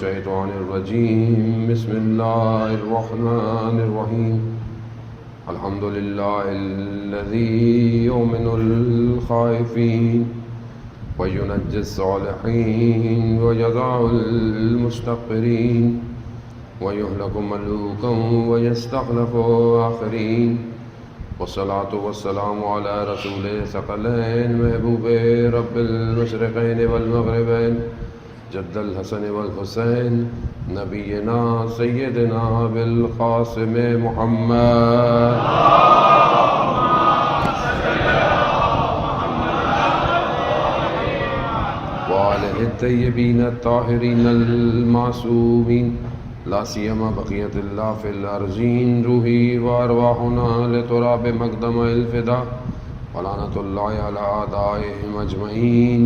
الشيطان الرجيم بسم الله الرحمن الرحيم الحمد لله الذي يؤمن الخائفين وينجي الصالحين ويضع المستغفرين ويهلك ملوكا ويستخلف آخرين والصلاة والسلام على رسول ثقلين محبوب رب المشرقين والمغربين جد الحسن والحسين نبينا سيدنا بالقاسم محمد وآله الطيبين الطاهرين المعصومين لا سيما بقية الله في الأرضين روحي وأرواحنا لتراب مقدم الفداء ولعنة الله على أعدائهم أجمعين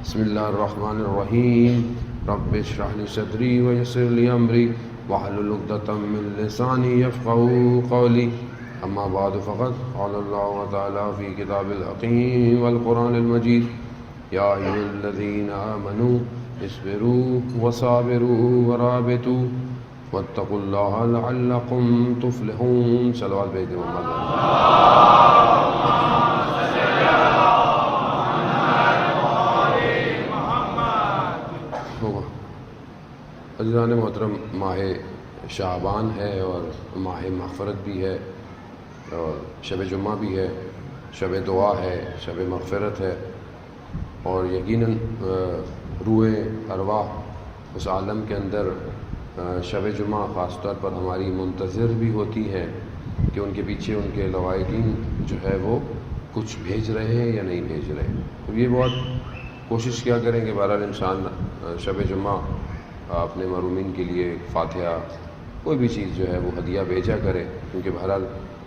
بسم الله الرحمن الرحيم رب اشرح لي صدري ويسر لي أمري واحلل عقدة من لساني يفقهوا قولي أما بعد فقد قال الله تعالى في كتاب الحكيم والقرآن المجيد يا أيها الذين آمنوا اصبروا وصابروا ورابطوا واتقوا الله لعلكم تفلحون صلوات بيت محمد عزیزان محترم، ماہ شعبان ہے اور ماہ مغفرت بھی ہے اور شب جمعہ بھی ہے، شب دعا ہے، شب مغفرت ہے، اور یقیناً روح ارواح اس عالم کے اندر شب جمعہ خاص طور پر ہماری منتظر بھی ہوتی ہے کہ ان کے پیچھے ان کے لوائقین جو ہے وہ کچھ بھیج رہے ہیں یا نہیں بھیج رہے ہیں۔ تو یہ بہت کوشش کیا کریں کہ بہرحال انسان شب جمعہ اپنے محرومین کے لیے فاتحہ کوئی بھی چیز جو ہے وہ ہدیہ بھیجا کرے، کیونکہ بہرحال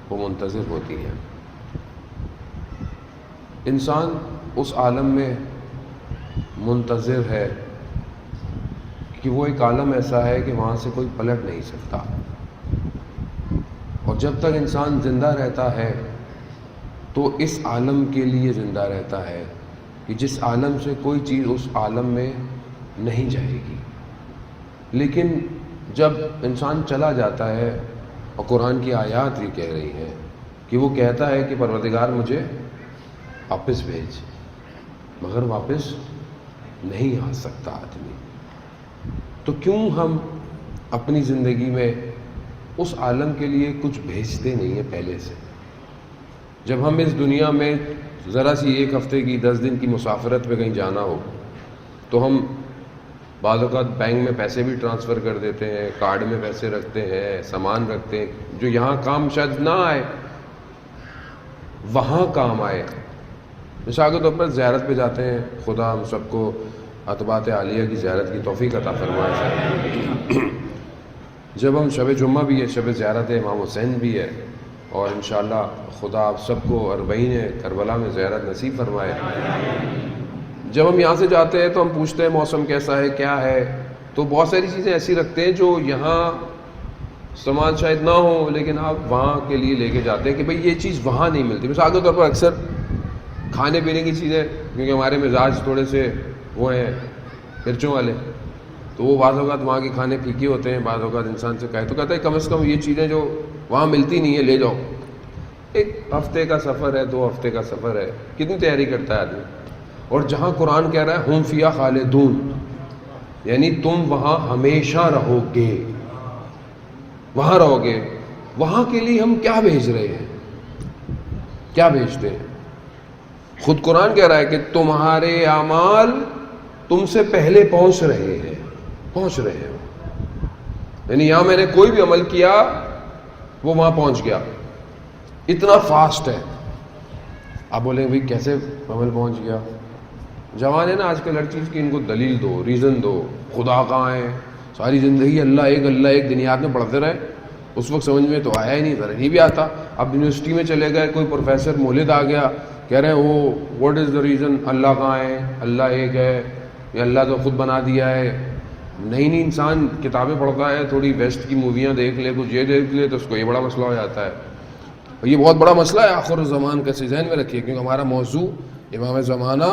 وہ منتظر ہوتی ہیں۔ انسان اس عالم میں منتظر ہے کہ وہ ایک عالم ایسا ہے کہ وہاں سے کوئی پلٹ نہیں سکتا، اور جب تک انسان زندہ رہتا ہے تو اس عالم کے لیے زندہ رہتا ہے کہ جس عالم سے کوئی چیز اس عالم میں نہیں جائے گی۔ لیکن جب انسان چلا جاتا ہے، اور قرآن کی آیات بھی کہہ رہی ہیں کہ وہ کہتا ہے کہ پروردگار مجھے واپس بھیج، مگر واپس نہیں آ سکتا آدمی۔ تو کیوں ہم اپنی زندگی میں اس عالم کے لیے کچھ بھیجتے نہیں ہیں پہلے سے؟ جب ہم اس دنیا میں ذرا سی ایک ہفتے کی 10 دن کی مسافرت پہ کہیں جانا ہو تو ہم بعض اوقات بینک میں پیسے بھی ٹرانسفر کر دیتے ہیں، کارڈ میں پیسے رکھتے ہیں، سامان رکھتے ہیں جو یہاں کام شاید نہ آئے وہاں کام آئے۔ مثال کے طور پر زیارت پہ جاتے ہیں، خدا ہم سب کو عتبات عالیہ کی زیارت کی توفیق عطا فرمائے۔ جب ہم شب جمعہ بھی ہے، شب زیارت امام حسین بھی ہے، اور انشاءاللہ خدا آپ سب کو اربعین کربلا میں زیارت نصیب فرمائے۔ جب ہم یہاں سے جاتے ہیں تو ہم پوچھتے ہیں موسم کیسا ہے، کیا ہے، تو بہت ساری چیزیں ایسی رکھتے ہیں جو یہاں سامان شاید نہ ہو، لیکن آپ وہاں کے لیے لے کے جاتے ہیں کہ بھئی یہ چیز وہاں نہیں ملتی۔ مثال کے طور پر اکثر کھانے پینے کی چیزیں، کیونکہ ہمارے مزاج تھوڑے سے وہ ہیں مرچوں والے، تو وہ بعض اوقات وہاں کے کھانے پھیکے ہوتے ہیں، بعض اوقات انسان سے کہے تو کہتا ہے کم از کم یہ چیزیں جو وہاں ملتی نہیں ہیں لے جاؤ۔ ایک ہفتے کا سفر ہے، 2 ہفتے کا سفر ہے، کتنی تیاری کرتا ہے آدمی۔ اور جہاں قرآن کہہ رہا ہے ہم فیہا خالدون، یعنی تم وہاں ہمیشہ رہو گے، وہاں رہو گے، وہاں کے لیے ہم کیا بھیج رہے ہیں، کیا بھیجتے ہیں؟ خود قرآن کہہ رہا ہے کہ تمہارے اعمال تم سے پہلے پہنچ رہے ہیں، یعنی یہاں میں نے کوئی بھی عمل کیا وہ وہاں پہنچ گیا، اتنا فاسٹ ہے۔ آپ بولیں بھائی کیسے عمل پہنچ گیا؟ جوان ہے نا آج کل، ہر چیز کی ان کو دلیل دو، ریزن دو، خدا کہاں ہے، ساری زندگی اللہ ایک دنیات میں پڑھتے رہے، اس وقت سمجھ میں تو آیا ہی نہیں، ذرا نہیں بھی آتا۔ اب یونیورسٹی میں چلے گئے، کوئی پروفیسر مولد آ گیا، کہہ رہے ہیں وہ واٹ از دا ریزن، اللہ کہاں ہے، اللہ ایک ہے، یا اللہ تو خود بنا دیا ہے۔ نہیں انسان کتابیں پڑھتا ہے، تھوڑی ویسٹ کی موویاں دیکھ لے، کچھ یہ دیکھ لے تو اس کو یہ بڑا مسئلہ ہو جاتا ہے۔ یہ بہت بڑا مسئلہ ہے آخر الزمان کا، ذہن میں رکھیے، کیونکہ ہمارا موضوع امام زمانہ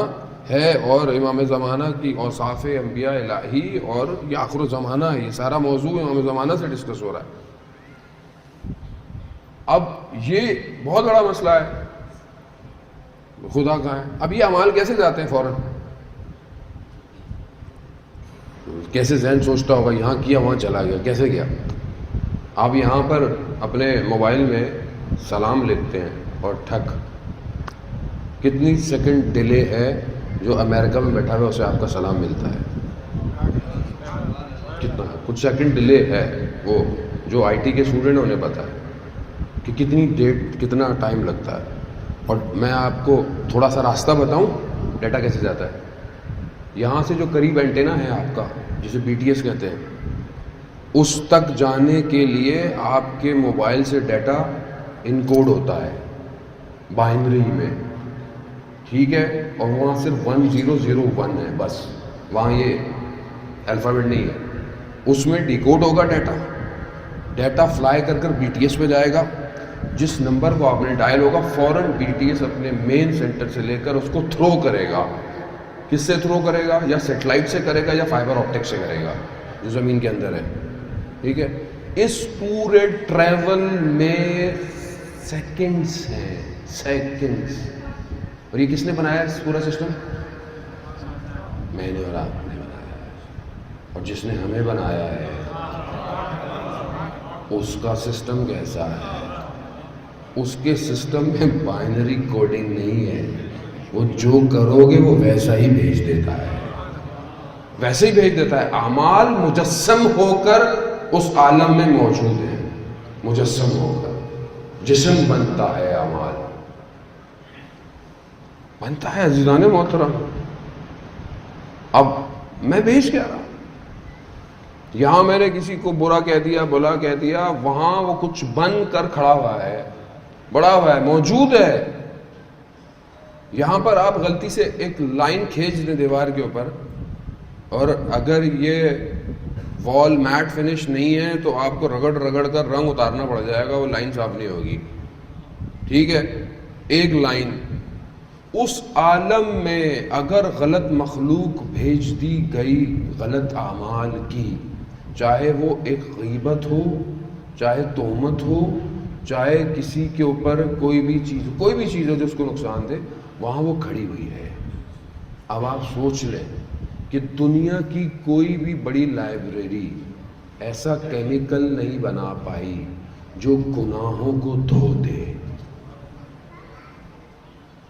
ہے اور امام زمانہ کی اوصاف انبیاء الہی اور یہ آخر زمانہ ہے، یہ سارا موضوع امام زمانہ سے ڈسکس ہو رہا ہے. اب یہ بہت بڑا مسئلہ ہے، خدا کہاں ہے. اب یہ اعمال کیسے جاتے ہیں فوراً؟ کیسے ذہن سوچتا ہوگا یہاں کیا وہاں چلا گیا، کیسے گیا؟ آپ یہاں پر اپنے موبائل میں سلام لکھتے ہیں اور ٹھک، کتنی سیکنڈ ڈیلے ہے جو امریکہ میں بیٹھا ہوا اسے آپ کا سلام ملتا ہے؟ کتنا کچھ سیکنڈ ڈیلے ہے. وہ جو آئی ٹی کے اسٹوڈنٹ ہیں انہیں پتہ ہے کہ کتنی ڈیٹ کتنا ٹائم لگتا ہے. اور میں آپ کو تھوڑا سا راستہ بتاؤں ڈیٹا کیسے جاتا ہے. یہاں سے جو قریب اینٹینا ہے آپ کا جسے بی ٹی ایس کہتے ہیں، اس تک جانے کے لیے آپ کے موبائل سے ڈیٹا انکوڈ ہوتا ہے بائنری میں، ٹھیک ہے، اور وہاں صرف 1001 ہے بس، وہاں یہ الفابیٹ نہیں ہے. اس میں ڈیکوڈ ہوگا ڈیٹا فلائی کر کر بی ٹی ایس پہ جائے گا. جس نمبر کو آپ نے ڈائل ہوگا فوراً بی ٹی ایس اپنے مین سینٹر سے لے کر اس کو تھرو کرے گا. کس سے تھرو کرے گا؟ یا سیٹلائٹ سے کرے گا یا فائبر آپٹک سے کرے گا جو زمین کے اندر ہے، ٹھیک ہے. اس پورے ٹریول میں سیکنڈز ہیں، سیکنڈز. اور یہ کس نے بنایا اس پورا سسٹم؟ میں نے اور آپ نے بنایا ہے. اور جس نے ہمیں بنایا ہے اس کا سسٹم کیسا ہے؟ اس کے سسٹم میں بائنری کوڈنگ نہیں ہے. وہ جو کرو گے وہ ویسا ہی بھیج دیتا ہے، ویسے ہی بھیج دیتا ہے. اعمال مجسم ہو کر اس عالم میں موجود ہیں، مجسم ہو کر جسم بنتا ہے، اعمال بنتا ہے. عزیزان محترم، اب میں بھیج کیا رہا؟ یہاں میں نے کسی کو برا کہہ دیا، بلا کہہ دیا، وہاں وہ کچھ بن کر کھڑا ہوا ہے، بڑا ہوا ہے، موجود ہے. یہاں پر آپ غلطی سے ایک لائن کھینچ دیں دیوار کے اوپر، اور اگر یہ وال میٹ فنش نہیں ہے تو آپ کو رگڑ رگڑ کر رنگ اتارنا پڑ جائے گا، وہ لائن صاف نہیں ہوگی، ٹھیک ہے. ایک لائن اس عالم میں اگر غلط مخلوق بھیج دی گئی غلط اعمال کی، چاہے وہ ایک غیبت ہو، چاہے تہمت ہو، چاہے کسی کے اوپر کوئی بھی چیز ہو جو اس کو نقصان دے، وہاں وہ کھڑی ہوئی ہے. اب آپ سوچ لیں کہ دنیا کی کوئی بھی بڑی لائبریری ایسا کیمیکل نہیں بنا پائی جو گناہوں کو دھو دے،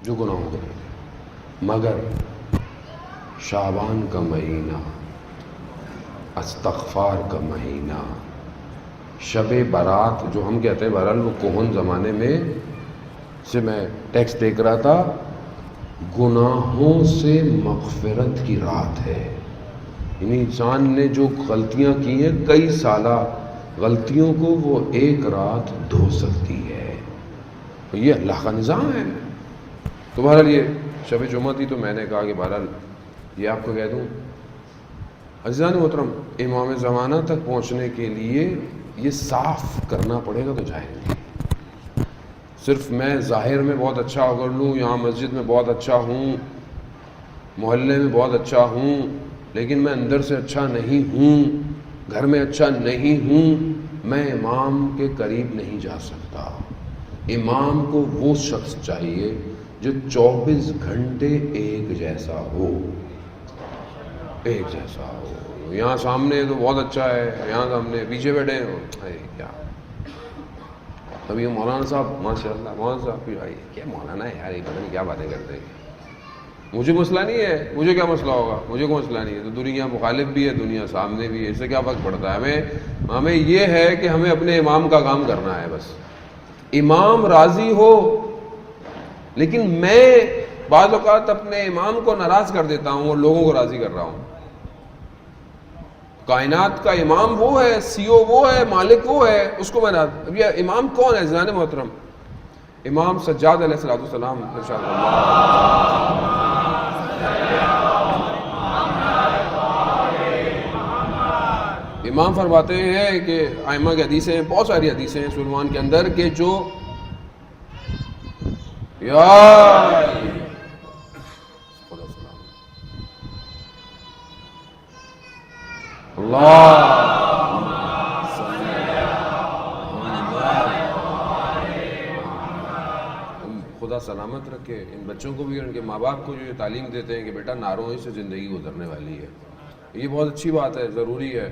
جو گناہوں کو دھو دے. مگر شعبان کا مہینہ، استغفار کا مہینہ، شب برات جو ہم کہتے ہیں، بہرحال وہ کوہن زمانے میں سے میں ٹیکسٹ دیکھ رہا تھا، گناہوں سے مغفرت کی رات ہے. یعنی انسان نے جو غلطیاں کی ہیں، کئی سالہ غلطیوں کو وہ ایک رات دھو سکتی ہے. یہ اللہ کا نظام ہے. تو بہرحال یہ شب جمعہ تھی تو میں نے کہا کہ بہرحال یہ آپ کو کہہ دوں. عزیزان محترم، امام زمانہ تک پہنچنے کے لیے یہ صاف کرنا پڑے گا تو جائیں گے. صرف میں ظاہر میں بہت اچھا کر لوں، یہاں مسجد میں بہت اچھا ہوں، محلے میں بہت اچھا ہوں، لیکن میں اندر سے اچھا نہیں ہوں، گھر میں اچھا نہیں ہوں، میں امام کے قریب نہیں جا سکتا. امام کو وہ شخص چاہیے جو 24 گھنٹے ایک جیسا ہو، ایک جیسا ہو. یہاں سامنے تو بہت اچھا ہے، یہاں سامنے پیچھے بیٹھے ہیں کیا. ابھی مولانا صاحب ماشاء اللہ، مولانا صاحب بھائی کیا مولانا ہے یار، یہ پتہ نہیں کیا باتیں کرتے ہیں. مجھے مسئلہ نہیں ہے، مجھے کیا مسئلہ ہوگا، مجھے کوئی مسئلہ نہیں ہے. تو دنیا مخالف بھی ہے، دنیا سامنے بھی ہے، اس سے کیا فرق پڑتا ہے. ہمیں یہ ہے کہ ہمیں اپنے امام کا کام کرنا ہے بس. امام راضی ہو. لیکن میں بعض اوقات اپنے امام کو ناراض کر دیتا ہوں اور لوگوں کو راضی کر رہا ہوں. کائنات کا امام وہ ہے، سی او وہ ہے، مالک وہ ہے، اس کو میں اب یہ امام کون ہے عزیزان محترم؟ امام سجاد علیہ السلام ارشاد امام فرماتے ہیں کہ ائمہ کی حدیثیں، بہت ساری حدیثیں ہیں سلمان کے اندر، کہ جو خدا سلامت رکھے ان بچوں کو بھی، ان کے ماں باپ کو جو یہ تعلیم دیتے ہیں کہ بیٹا نعروں ہی سے زندگی گزرنے والی ہے. یہ بہت اچھی بات ہے. ضروری ہے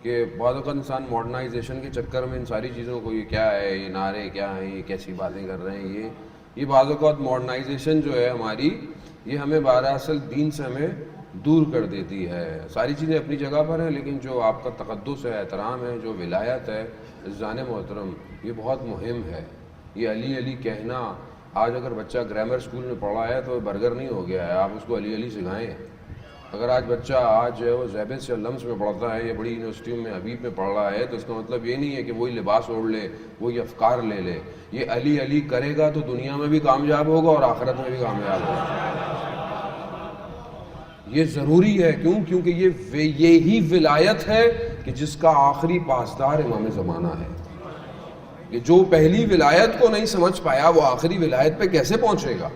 کہ بعض اوقات انسان ماڈرنائزیشن کے چکر میں ان ساری چیزوں کو، یہ کیا ہے، یہ نعرے کیا ہیں، یہ کیسی باتیں کر رہے ہیں، یہ بعض اوقات ماڈرنائزیشن جو ہے ہماری، یہ ہمیں بہرحال دین سے ہمیں دور کر دیتی ہے. ساری چیزیں اپنی جگہ پر ہیں، لیکن جو آپ کا تقدس ہے، احترام ہے، جو ولایت ہے، عزیزان محترم، یہ بہت مہم ہے. یہ علی علی کہنا، آج اگر بچہ گرامر اسکول میں پڑھا ہے تو برگر نہیں ہو گیا ہے، آپ اس کو علی علی سکھائیں. اگر آج بچہ آج جو ہے وہ زیبس یا لمس میں پڑھتا ہے یا بڑی یونیورسٹیوں میں حبیب میں پڑھ رہا ہے، تو اس کا مطلب یہ نہیں ہے کہ وہی لباس اوڑھ لے، وہی افکار لے لے. یہ علی علی کرے گا تو دنیا میں بھی کامیاب ہوگا اور آخرت میں بھی کامیاب ہوگا. یہ ضروری ہے. کیوں؟ کیونکہ یہی ولایت ہے کہ جس کا آخری پاسدار امام زمانہ ہے. کہ جو پہلی ولایت کو نہیں سمجھ پایا وہ آخری ولایت پہ کیسے پہنچے گا؟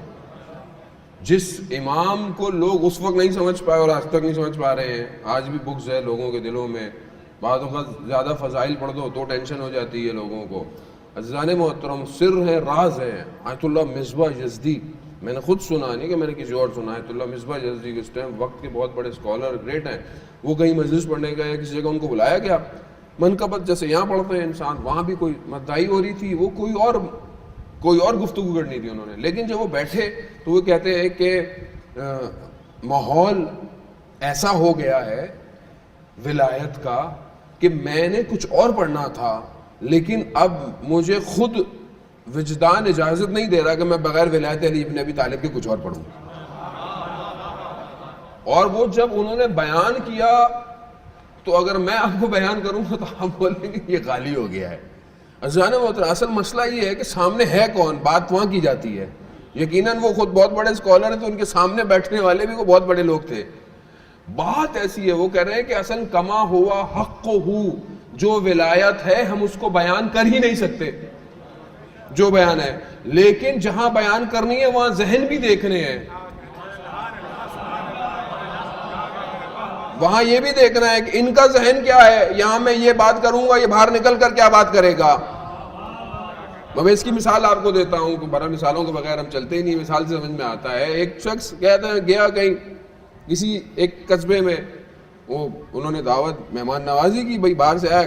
جس امام کو لوگ اس وقت نہیں سمجھ پائے اور آج تک نہیں سمجھ پا رہے ہیں. آج بھی بغض ہے لوگوں کے دلوں میں. بعض اوقات زیادہ فضائل پڑھ دو تو ٹینشن ہو جاتی ہے لوگوں کو. عزیزان محترم، سر ہے، راز ہے. آیت اللہ مصباح یزدی، میں نے خود سنا، نہیں کہ میں نے کسی اور سنا. آیت اللہ مصباح یزدی کے اس ٹائم وقت کے بہت بڑے اسکالر، گریٹ ہیں. وہ کہیں مجلس پڑھنے گئے، کسی جگہ ان کو بلایا گیا. منقبت جیسے یہاں پڑھتے ہیں انسان، وہاں بھی کوئی مدعائی ہو رہی تھی، وہ کوئی اور گفتگو کرنی تھی انہوں نے. لیکن جب وہ بیٹھے تو وہ کہتے ہیں کہ ماحول ایسا ہو گیا ہے ولایت کا کہ میں نے کچھ اور پڑھنا تھا، لیکن اب مجھے خود وجدان اجازت نہیں دے رہا کہ میں بغیر ولایت علی ابن ابی طالب کے کچھ اور پڑھوں. اور وہ جب انہوں نے بیان کیا تو اگر میں آپ کو بیان کروں گا تو آپ بولیں گے یہ غالی ہو گیا ہے. عزیزان محترم، اصل مسئلہ یہ ہے کہ سامنے ہے کون، بات وہاں کی جاتی ہے. یقیناً وہ خود بہت بڑے اسکالر ہیں تو ان کے سامنے بیٹھنے والے بھی وہ بہت بڑے لوگ تھے. بات ایسی ہے، وہ کہہ رہے ہیں کہ اصل کما ہوا حق ہو، جو ولایت ہے ہم اس کو بیان کر ہی نہیں سکتے جو بیان ہے، لیکن جہاں بیان کرنی ہے وہاں ذہن بھی دیکھنے ہیں، وہاں یہ بھی دیکھنا ہے کہ ان کا ذہن کیا ہے. یہاں میں یہ بات کروں گا، یہ باہر نکل کر کیا بات کرے گا. میں اس کی مثال آپ کو دیتا ہوں کہ بڑا مثالوں کے بغیر ہم چلتے ہی نہیں، مثال سے سمجھ میں آتا ہے. ایک شخص کہتا ہے گیا کہیں کسی ایک قصبے میں، وہ انہوں نے دعوت مہمان نوازی کی، بھائی باہر سے آیا،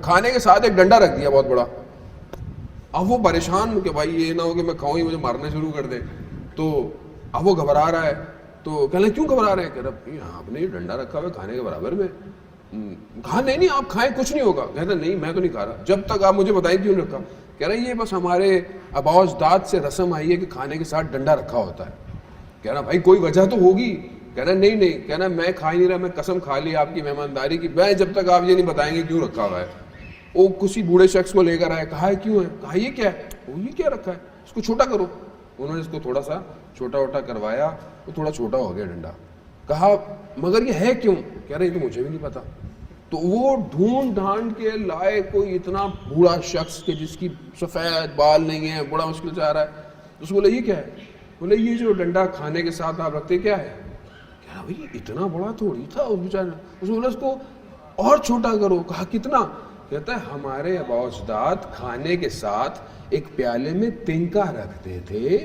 کھانے کے ساتھ ایک ڈنڈا رکھ دیا بہت بڑا. اب وہ پریشان کہ بھائی یہ نہ ہو کہ میں کھاؤں ہی مجھے مارنا شروع کر دے. تو اب وہ گھبرا رہا ہے. تو کہنے کیوں گھبرا رہے ہیں؟ کہ رب آپ نے یہ ڈنڈا رکھا ہوا ہے کھانے کے برابر میں. کہا نہیں آپ کھائیں کچھ نہیں ہوگا. کہتا نہیں میں تو نہیں کھا رہا، جب تک آپ مجھے بتائیں کیوں رکھا. کہہ رہے یہ بس ہمارے آباء و اجداد سے رسم آئی ہے کہ کھانے کے ساتھ ڈنڈا رکھا ہوتا ہے. کہہ رہا بھائی کوئی وجہ تو ہوگی. کہہ رہا نہیں. کہنا میں کھا ہی نہیں رہا، میں قسم کھا لی آپ کی مہمانداری کی، میں جب تک آپ یہ نہیں بتائیں گے کیوں رکھا ہوا ہے. وہ کسی بوڑھے شخص کو لے کر آئے، کہا ہے کیوں ہے؟ کہا یہ کیا ہے؟ وہ یہ کیا رکھا ہے، اس کو چھوٹا کرو. انہوں نے اس کو تھوڑا سا چھوٹا ووٹا کروایا، وہ تھوڑا چھوٹا ہو گیا ڈنڈا. کہا مگر یہ ہے کیوں؟ کہہ رہے یہ تو مجھے بھی نہیں پتا. تو وہ ڈھونڈ ڈھانڈ کے لائے کوئی اتنا بوڑھا شخص کہ جس کی سفید بال نہیں ہے، بڑا مشکل سے آ رہا ہے. اس کو بولے یہ کیا ہے؟ بولے یہ جو ڈنڈا کھانے کے ساتھ آپ رکھتے کیا ہے؟ کہہ رہا بھائی اتنا بڑا تھوڑی تھا اس بیچارے. اس کو بولا اس کو اور چھوٹا کرو. کہا کتنا؟ کہتا ہے ہمارے آباء و اجداد کھانے کے ساتھ ایک پیالے میں تنکا رکھتے تھے.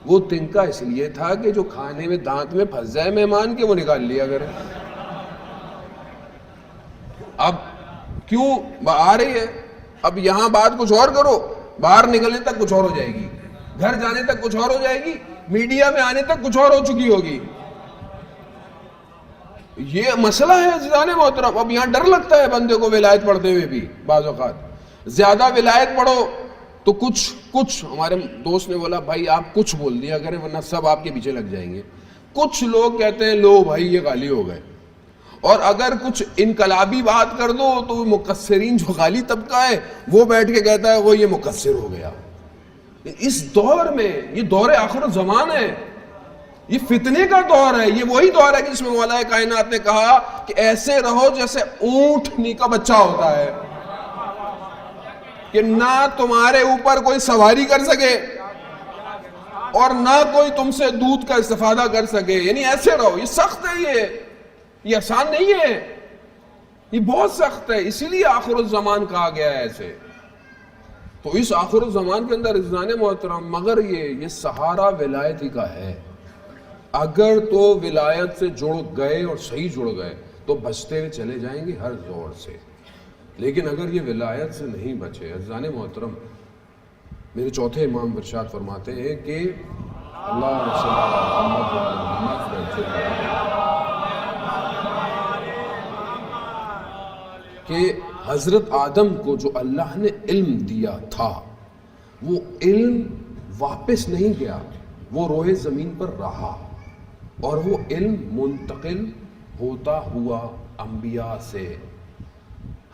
وہ تنکا اس لیے تھا کہ جو کھانے میں دانت میں پھنس جائے مہمان کے وہ نکال لیا کرے. اب کیوں آ رہی ہے؟ اب یہاں بات کچھ اور کرو، باہر نکلنے تک کچھ اور ہو جائے گی، گھر جانے تک کچھ اور ہو جائے گی، میڈیا میں آنے تک کچھ اور ہو چکی ہوگی. یہ مسئلہ ہے عزیزان محترم. اب یہاں ڈر لگتا ہے بندے کو ولایت پڑھتے ہوئے بھی. بعض اوقات زیادہ ولایت پڑھو تو کچھ ہمارے دوست نے بولا بھائی آپ کچھ بول دیا کریں ورنہ سب آپ کے پیچھے لگ جائیں گے. کچھ لوگ کہتے ہیں لو بھائی یہ غالی ہو گئے، اور اگر کچھ انقلابی بات کر دو تو مقصرین جو غالی طبقہ ہے وہ بیٹھ کے کہتا ہے وہ یہ مقصر ہو گیا. اس دور میں، یہ دور آخر الزمان ہے، یہ فتنے کا دور ہے. یہ وہی دور ہے جس میں مولا کائنات نے کہا کہ ایسے رہو جیسے اونٹنی کا بچہ ہوتا ہے، کہ نہ تمہارے اوپر کوئی سواری کر سکے اور نہ کوئی تم سے دودھ کا استفادہ کر سکے. یعنی ایسے رہو. یہ سخت ہے، یہ آسان نہیں ہے. یہ بہت سخت ہے، اسی لیے آخر الزمان کہا گیا ہے ایسے. تو اس آخر الزمان کے اندر عزیزان محترم مگر یہ سہارا ولایت ہی کا ہے. اگر تو ولایت سے جڑ گئے اور صحیح جڑ گئے تو بچتے ہوئے چلے جائیں گے ہر زور سے. لیکن اگر یہ ولایت سے نہیں بچے، عزیزان محترم میرے چوتھے امام ارشاد فرماتے ہیں کہ اللہ صلی اللہ علیہ کہ حضرت آدم کو جو اللہ نے علم دیا تھا وہ علم واپس نہیں گیا، وہ روح زمین پر رہا اور وہ علم منتقل ہوتا ہوا انبیاء سے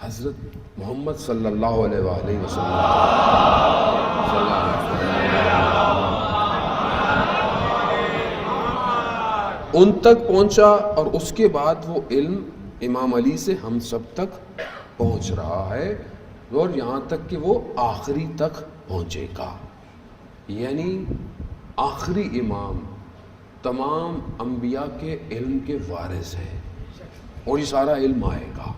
حضرت محمد صلی اللہ علیہ وآلہ وسلم ان تک پہنچا، اور اس کے بعد وہ علم امام علی سے ہم سب تک پہنچ رہا ہے اور یہاں تک کہ وہ آخری تک پہنچے گا. یعنی آخری امام تمام انبیاء کے علم کے وارث ہیں اور یہ سارا علم آئے گا،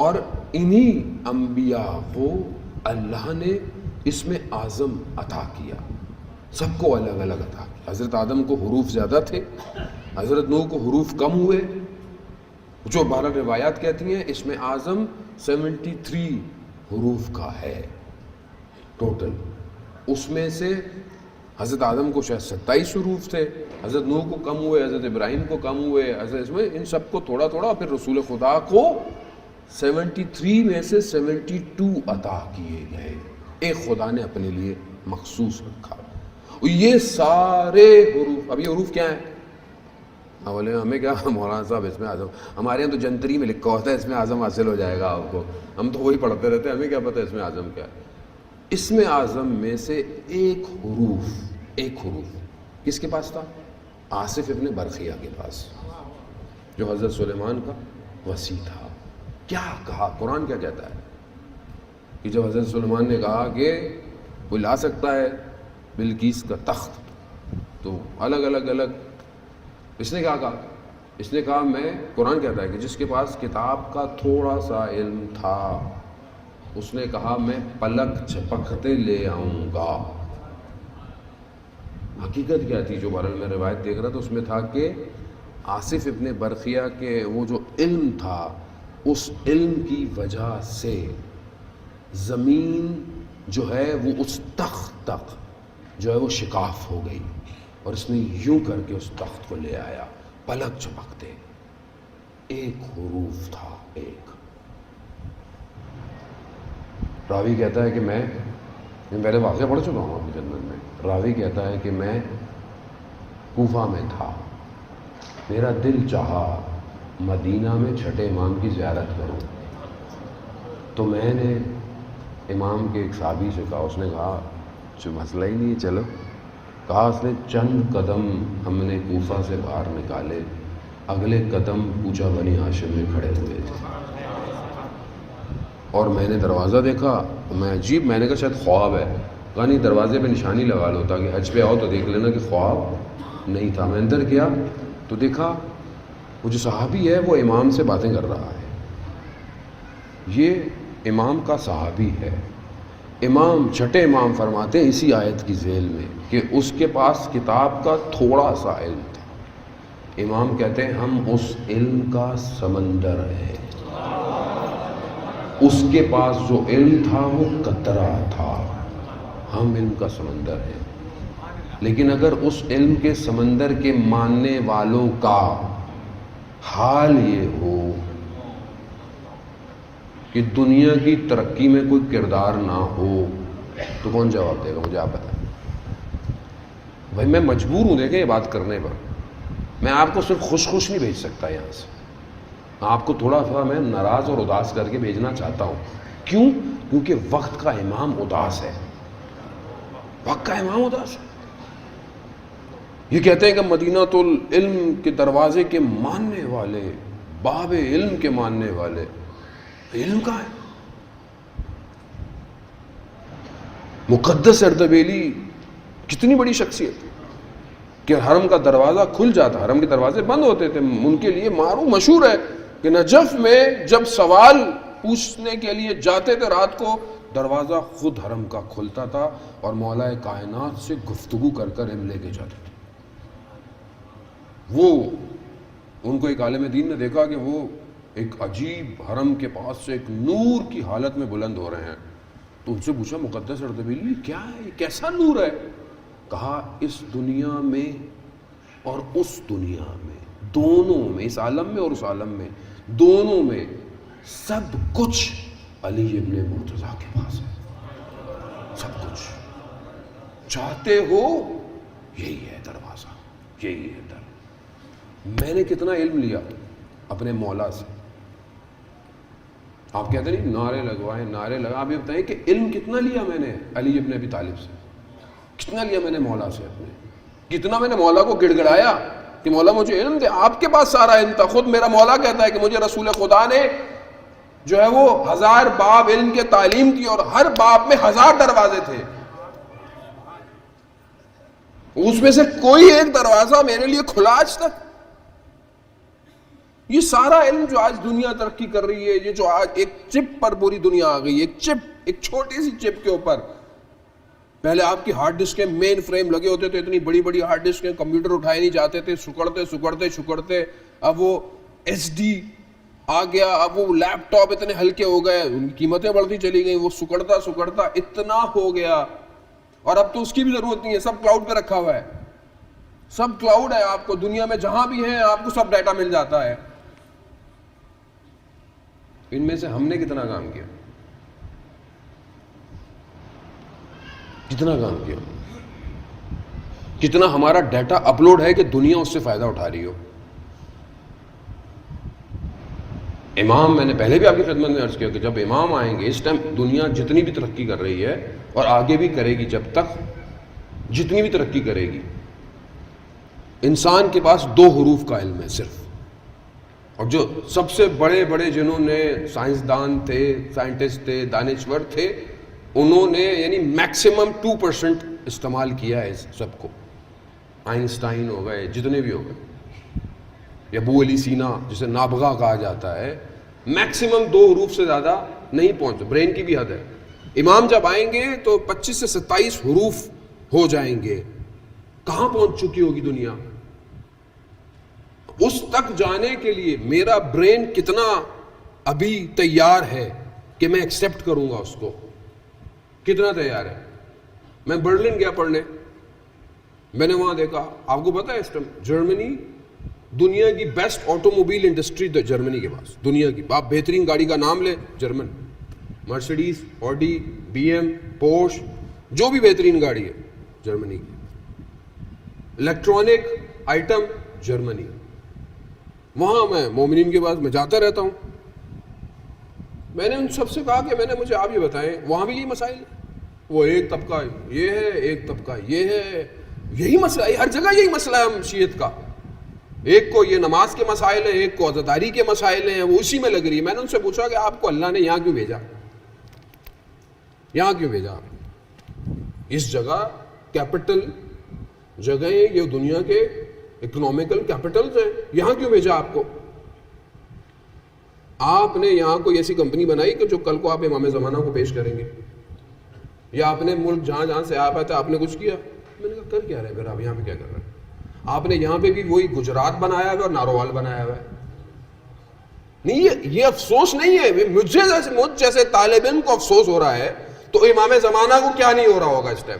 اور انہی انبیاء کو اللہ نے اسم اعظم عطا کیا، سب کو الگ الگ عطا کیا. حضرت آدم کو حروف زیادہ تھے، حضرت نوح کو حروف کم ہوئے، جو 12 روایات کہتی ہیں اسم اعظم 73 حروف کا ہے ٹوٹل. اس میں سے حضرت آدم کو شاید 27 حروف تھے، حضرت نوح کو کم ہوئے، حضرت ابراہیم کو کم ہوئے، حضرت ان سب کو تھوڑا تھوڑا، پھر رسول خدا کو 73 میں سے 72 عطا کیے گئے. ایک خدا نے اپنے لیے مخصوص رکھا. یہ سارے حروف، اب یہ حروف کیا ہیں؟ بولے ہمیں کیا مولانا صاحب اسم اعظم، ہمارے یہاں تو جنتری میں لکھا ہوتا ہے اسم اعظم حاصل ہو جائے گا آپ کو، ہم تو وہی پڑھتے رہتے ہیں، ہمیں کیا پتہ اسم اعظم کیا ہے. اسم اعظم میں سے ایک حروف کس کے پاس تھا؟ آصف ابن برخیہ کے پاس، جو حضرت سلیمان کا وصی تھا. کیا کہا قرآن، کیا کہتا ہے کہ جب حضرت سلیمان نے کہا کہ کوئی لا سکتا ہے بلقیس کا تخت، تو الگ الگ اس نے کیا کہا؟ اس نے کہا میں، قرآن کہتا ہے کہ جس کے پاس کتاب کا تھوڑا سا علم تھا اس نے کہا میں پلک جھپکتے لے آؤں گا. حقیقت کیا تھی؟ جو بہرحال میں روایت دیکھ رہا تھا اس میں تھا کہ آصف ابن برخیہ کے وہ جو علم تھا، اس علم کی وجہ سے زمین جو ہے وہ اس تخت تک جو ہے وہ شکاف ہو گئی، اور اس نے یوں کر کے اس تخت کو لے آیا پلک جھپکتے. ایک حروف تھا، ایک. راوی کہتا ہے کہ میں پہلے واقعہ پڑھ چکا ہوں اپنی جنت میں. راوی کہتا ہے کہ میں کوفہ میں تھا، میرا دل چاہا مدینہ میں چھٹے امام کی زیارت کروں، تو میں نے امام کے ایک صحابی سے کہا، اس نے کہا جو مسئلہ ہی نہیں ہے چلو. کہا اس نے چند قدم ہم نے کوفہ سے باہر نکالے، اگلے قدم کوچہ بنی ہاشم میں کھڑے ہوئے تھے، اور میں نے دروازہ دیکھا. میں نے کہا شاید خواب ہے. کہا نہیں، دروازے پہ نشانی لگا لو تاکہ حج پہ آؤ تو دیکھ لینا کہ خواب نہیں تھا. میں اندر گیا تو دیکھا وہ جو صحابی ہے وہ امام سے باتیں کر رہا ہے. یہ امام کا صحابی ہے. امام چھٹے امام فرماتے ہیں اسی آیت کی ذیل میں کہ اس کے پاس کتاب کا تھوڑا سا علم تھا. امام کہتے ہیں ہم اس علم کا سمندر ہے. اس کے پاس جو علم تھا وہ قطرہ تھا، ہم علم کا سمندر ہے. لیکن اگر اس علم کے سمندر کے ماننے والوں کا حال یہ ہو کہ دنیا کی ترقی میں کوئی کردار نہ ہو تو کون جواب دے گا؟ مجھے آپ بتائیں. بھائی میں مجبور ہوں دیکھیں یہ بات کرنے پر، میں آپ کو صرف خوش نہیں بھیج سکتا یہاں سے، آپ کو تھوڑا سا میں ناراض اور اداس کر کے بھیجنا چاہتا ہوں. کیوں؟ کیونکہ وقت کا امام اداس ہے، وقت کا امام اداس ہے. یہ کہتے ہیں کہ مدینہ العلم کے دروازے کے ماننے والے، باب علم کے ماننے والے، علم کا ہے. مقدس اردبیلی کتنی بڑی شخصیت کہ حرم کا دروازہ کھل جاتا، حرم کے دروازے بند ہوتے تھے، ان کے لیے معروف مشہور ہے کہ نجف میں جب سوال پوچھنے کے لیے جاتے تھے رات کو، دروازہ خود حرم کا کھلتا تھا اور مولا کائنات سے گفتگو کر کر علم لے کے جاتے تھے. وہ ان کو ایک عالم دین نے دیکھا کہ وہ ایک عجیب حرم کے پاس سے ایک نور کی حالت میں بلند ہو رہے ہیں. تو ان سے پوچھا مقدس اردبیلی کیا ہے، یہ کیسا نور ہے؟ کہا اس دنیا میں اور اس دنیا میں، دونوں میں، اس عالم میں اور اس عالم میں، دونوں میں سب کچھ علی ابن مرتضیٰ کے پاس ہے. سب کچھ چاہتے ہو یہی ہے دروازہ، یہی ہے در. میں نے کتنا علم لیا اپنے مولا سے. آپ کہتے نہیں نعرے لگوائیں، نعرے لگا. آپ یہ بتائیں کہ علم کتنا لیا میں نے علی ابن ابی طالب سے، کتنا لیا میں نے مولا سے اپنے، کتنا میں نے مولا کو گڑ گڑایا کہ مولا مجھے علم دے. آپ کے پاس سارا علم تھا. خود میرا مولا کہتا ہے کہ مجھے رسول خدا نے جو ہے وہ 1000 باب علم کے تعلیم دی اور ہر باب میں 1000 دروازے تھے. اس میں سے کوئی ایک دروازہ میرے لیے کھلا آج تک. یہ سارا علم جو آج دنیا ترقی کر رہی ہے، یہ جو آج ایک چپ پر پوری دنیا آ گئی، ایک چپ، ایک چھوٹی سی چپ کے اوپر. پہلے آپ کی ہارڈ ڈسک کے مین فریم لگے ہوتے تھے، اتنی بڑی بڑی ہارڈ ڈسک کے، کمپیوٹر اٹھائے نہیں جاتے تھے، سکڑتے. اب وہ ایس ڈی آ گیا، اب وہ لیپ ٹاپ اتنے ہلکے ہو گئے، ان کی قیمتیں بڑھتی چلی گئیں، وہ سکڑتا اتنا ہو گیا. اور اب تو اس کی بھی ضرورت نہیں ہے، سب کلاؤڈ پہ رکھا ہوا ہے. سب کلاؤڈ ہے، آپ کو دنیا میں جہاں بھی ہیں آپ کو سب ڈیٹا مل جاتا ہے. ان میں سے ہم نے کتنا کام کیا، کتنا کام کیا، کتنا ہمارا ڈیٹا اپلوڈ ہے کہ دنیا اس سے فائدہ اٹھا رہی ہو. امام، میں نے پہلے بھی آپ کی خدمت میں عرض کیا کہ جب امام آئیں گے، اس ٹائم دنیا جتنی بھی ترقی کر رہی ہے اور آگے بھی کرے گی، جب تک جتنی بھی ترقی کرے گی، انسان کے پاس 2 حروف کا علم ہے صرف. اور جو سب سے بڑے بڑے جنہوں نے سائنسدان تھے، سائنٹسٹ تھے، دانشور تھے، انہوں نے یعنی میکسیمم 2% استعمال کیا ہے اس سب کو. آئنسٹائن ہو گئے، جتنے بھی ہو گئے، یا ابو علی سینا جسے نابغہ کہا جاتا ہے، میکسیمم 2 حروف سے زیادہ نہیں پہنچے. برین کی بھی حد ہے. امام جب آئیں گے تو 25 سے 27 حروف ہو جائیں گے. کہاں پہنچ چکی ہوگی دنیا؟ اس تک جانے کے لیے میرا برین کتنا ابھی تیار ہے کہ میں ایکسیپٹ کروں گا اس کو؟ کتنا تیار ہے؟ میں برلن گیا پڑھنے، میں نے وہاں دیکھا، آپ کو پتا ہے اس ٹائم جرمنی دنیا کی best auto mobile industry Germany کے پاس، دنیا کی. آپ بہترین گاڑی کا نام لیں، German, Mercedes, Audi, B M, Porsche, جو بھی بہترین گاڑی ہے جرمنی کی. Electronic item Germany. وہاں میں مومنین کے پاس میں جاتا رہتا ہوں. میں نے ان سب سے کہا کہ مجھے آپ یہ بتائیں، وہاں بھی یہی مسائل ہے؟ وہ ایک طبقہ یہ ہے، ایک طبقہ یہ ہے، یہی مسئلہ ہے، ہر جگہ یہی مسئلہ ہے ہم شیعت کا. ایک کو یہ نماز کے مسائل ہیں، ایک کو عزاداری کے مسائل ہیں، وہ اسی میں لگ رہی ہے. میں نے ان سے پوچھا کہ آپ کو اللہ نے یہاں کیوں بھیجا؟ یہاں کیوں بھیجا؟ اس جگہ کیپٹل جگہیں، یہ دنیا کے اکنامیکل کیپٹلز ہیں، یہاں کیوں بھیجا آپ کو؟ آپ نے یہاں کوئی ایسی کمپنی بنائی کہ جو کل کو آپ امام زمانہ کو پیش کریں گے؟ یا آپ نے ملک جہاں جہاں سے آپ آئے تھے آپ نے کچھ کیا؟ میں نے کہا کر کیا رہے پھر آپ یہاں پہ کیا کر رہے ہیں؟ آپ نے یہاں پہ بھی وہی گجرات بنایا ہوا اور نارووال بنایا ہوا ہے. نہیں، یہ افسوس نہیں ہے. مجھ جیسے طالب علم کو افسوس ہو رہا ہے تو امام زمانہ کو کیا نہیں ہو رہا ہوگا اس ٹائم؟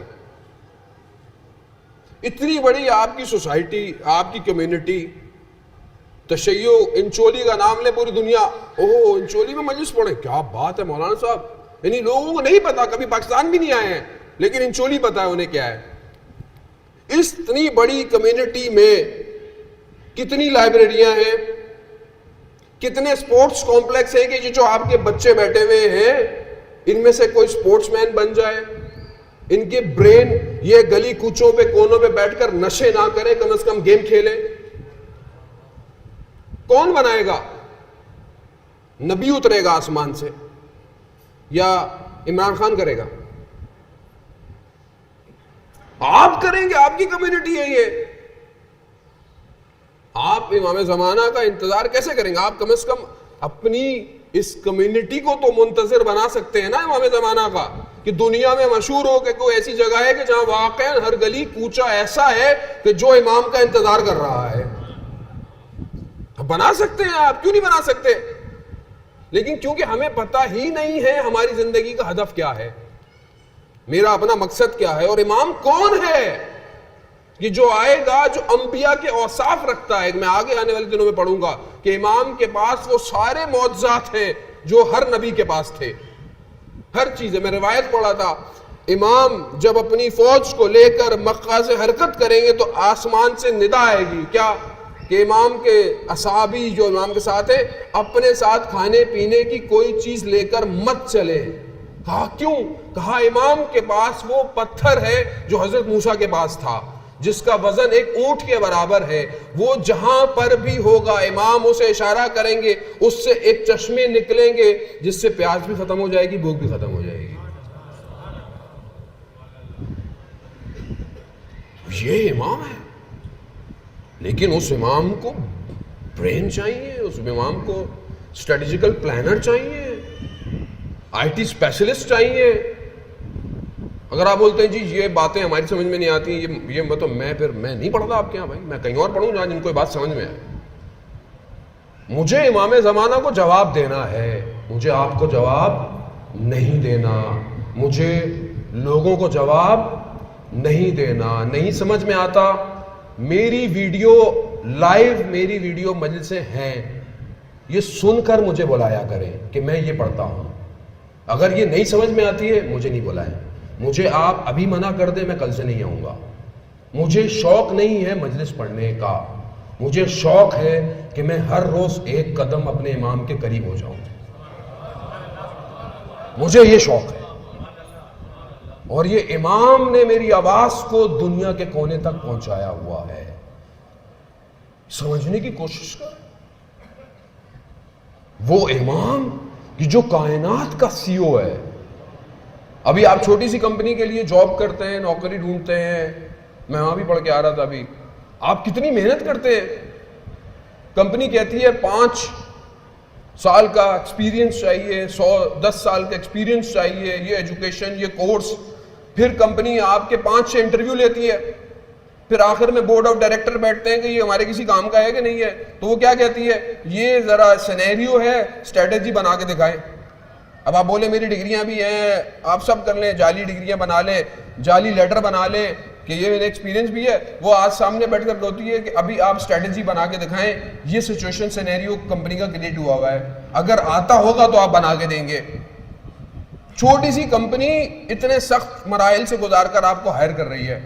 اتنی بڑی آپ کی سوسائٹی، آپ کی کمیونٹی، تشیع، انچولی کا نام لے پوری دنیا، اوہ انچولی میں مجلس پڑھے، کیا بات ہے مولانا صاحب. یعنی لوگوں کو نہیں پتا، کبھی پاکستان بھی نہیں آئے ہیں لیکن انچولی پتا ہے انہیں کیا ہے. اس اتنی بڑی کمیونٹی میں کتنی لائبریریاں ہیں، کتنے سپورٹس کمپلیکس ہیں کہ جو آپ کے بچے بیٹھے ہوئے ہیں ان میں سے کوئی سپورٹس مین بن جائے، ان کے برین یہ گلی کوچوں پہ کونوں پہ بیٹھ کر نشے نہ کرے، کم از کم گیم کھیلے. کون بنائے گا؟ نبی اترے گا آسمان سے یا عمران خان کرے گا؟ آپ کریں گے، آپ کی کمیونٹی ہے یہ. آپ امام زمانہ کا انتظار کیسے کریں گے؟ آپ کم از کم اپنی اس کمیونٹی کو تو منتظر بنا سکتے ہیں نا امام زمانہ کا، کہ دنیا میں مشہور ہو کہ کوئی ایسی جگہ ہے کہ جہاں واقعا ہر گلی کوچہ ایسا ہے کہ جو امام کا انتظار کر رہا ہے. بنا سکتے ہیں آپ، کیوں نہیں بنا سکتے؟ لیکن کیونکہ ہمیں پتہ ہی نہیں ہے ہماری زندگی کا ہدف کیا ہے، میرا اپنا مقصد کیا ہے، اور امام کون ہے کہ جو آئے گا جو انبیاء کے اوصاف رکھتا ہے. میں آگے آنے والے دنوں میں پڑھوں گا کہ امام کے پاس وہ سارے معجزات ہیں جو ہر نبی کے پاس تھے، ہر چیز ہے. میں روایت پڑھا تھا، امام جب اپنی فوج کو لے کر مکہ سے حرکت کریں گے تو آسمان سے ندا آئے گی، کیا کہ امام کے اصحابی جو امام کے ساتھ ہیں اپنے ساتھ کھانے پینے کی کوئی چیز لے کر مت چلے. کہا کیوں؟ کہا امام کے پاس وہ پتھر ہے جو حضرت موسیٰ کے پاس تھا، جس کا وزن ایک اونٹ کے برابر ہے. وہ جہاں پر بھی ہوگا امام اسے اشارہ کریں گے، اس سے ایک چشمے نکلیں گے جس سے پیاس بھی ختم ہو جائے گی، بھوک بھی ختم ہو جائے گی. یہ امام ہے. لیکن اس امام کو برین چاہیے، اس امام کو اسٹریٹجیکل پلانر چاہیے، آئی ٹی اسپیشلسٹ چاہیے. اگر آپ بولتے ہیں جی یہ باتیں ہماری سمجھ میں نہیں آتی، یہ مطلب میں نہیں پڑھتا آپ کے یہاں، بھائی میں کہیں اور پڑھوں جہاں جن کو یہ بات سمجھ میں آئے. مجھے امام زمانہ کو جواب دینا ہے، مجھے آپ کو جواب نہیں دینا، مجھے لوگوں کو جواب نہیں دینا. نہیں سمجھ میں آتا، میری ویڈیو لائیو، میری ویڈیو مجلسیں ہیں، یہ سن کر مجھے بلایا کریں کہ میں یہ پڑھتا ہوں. اگر یہ نہیں سمجھ میں آتی ہے مجھے نہیں بلائیں. مجھے آپ ابھی منع کر دیں، میں کل سے نہیں آؤں گا. مجھے شوق نہیں ہے مجلس پڑھنے کا، مجھے شوق ہے کہ میں ہر روز ایک قدم اپنے امام کے قریب ہو جاؤں. مجھے یہ شوق ہے، اور یہ امام نے میری آواز کو دنیا کے کونے تک پہنچایا ہوا ہے. سمجھنے کی کوشش کر. وہ امام کہ جو کائنات کا سی او ہے. ابھی آپ چھوٹی سی کمپنی کے لیے جاب کرتے ہیں، نوکری ڈھونڈتے ہیں، میں وہاں بھی پڑھ کے آ رہا تھا ابھی، آپ کتنی محنت کرتے ہیں. کمپنی کہتی ہے 5 سال کا ایکسپیرینس چاہیے، 10 سال کا ایکسپیرینس چاہیے، یہ ایجوکیشن، یہ کورس. پھر کمپنی آپ کے 5 سے انٹرویو لیتی ہے، پھر آخر میں بورڈ آف ڈائریکٹر بیٹھتے ہیں کہ یہ ہمارے کسی کام کا ہے کہ نہیں ہے. تو وہ کیا کہتی ہے؟ یہ ذرا سینیریو ہے، اسٹریٹجی بنا کے دکھائیں. اب آپ بولے میری ڈگریاں بھی ہیں، آپ سب کر لیں، جعلی ڈگریاں بنا لیں، جعلی لیٹر بنا لیں کہ یہ میرا ایکسپیرینس بھی ہے. وہ آج سامنے بیٹھ کر ہوتی ہے کہ ابھی آپ اسٹریٹجی بنا کے دکھائیں، یہ سچویشن سینیریو کمپنی کا کریٹ ہوا ہوا ہے، اگر آتا ہوگا تو آپ بنا کے دیں گے. چھوٹی سی کمپنی اتنے سخت مراحل سے گزار کر آپ کو ہائر کر رہی ہے.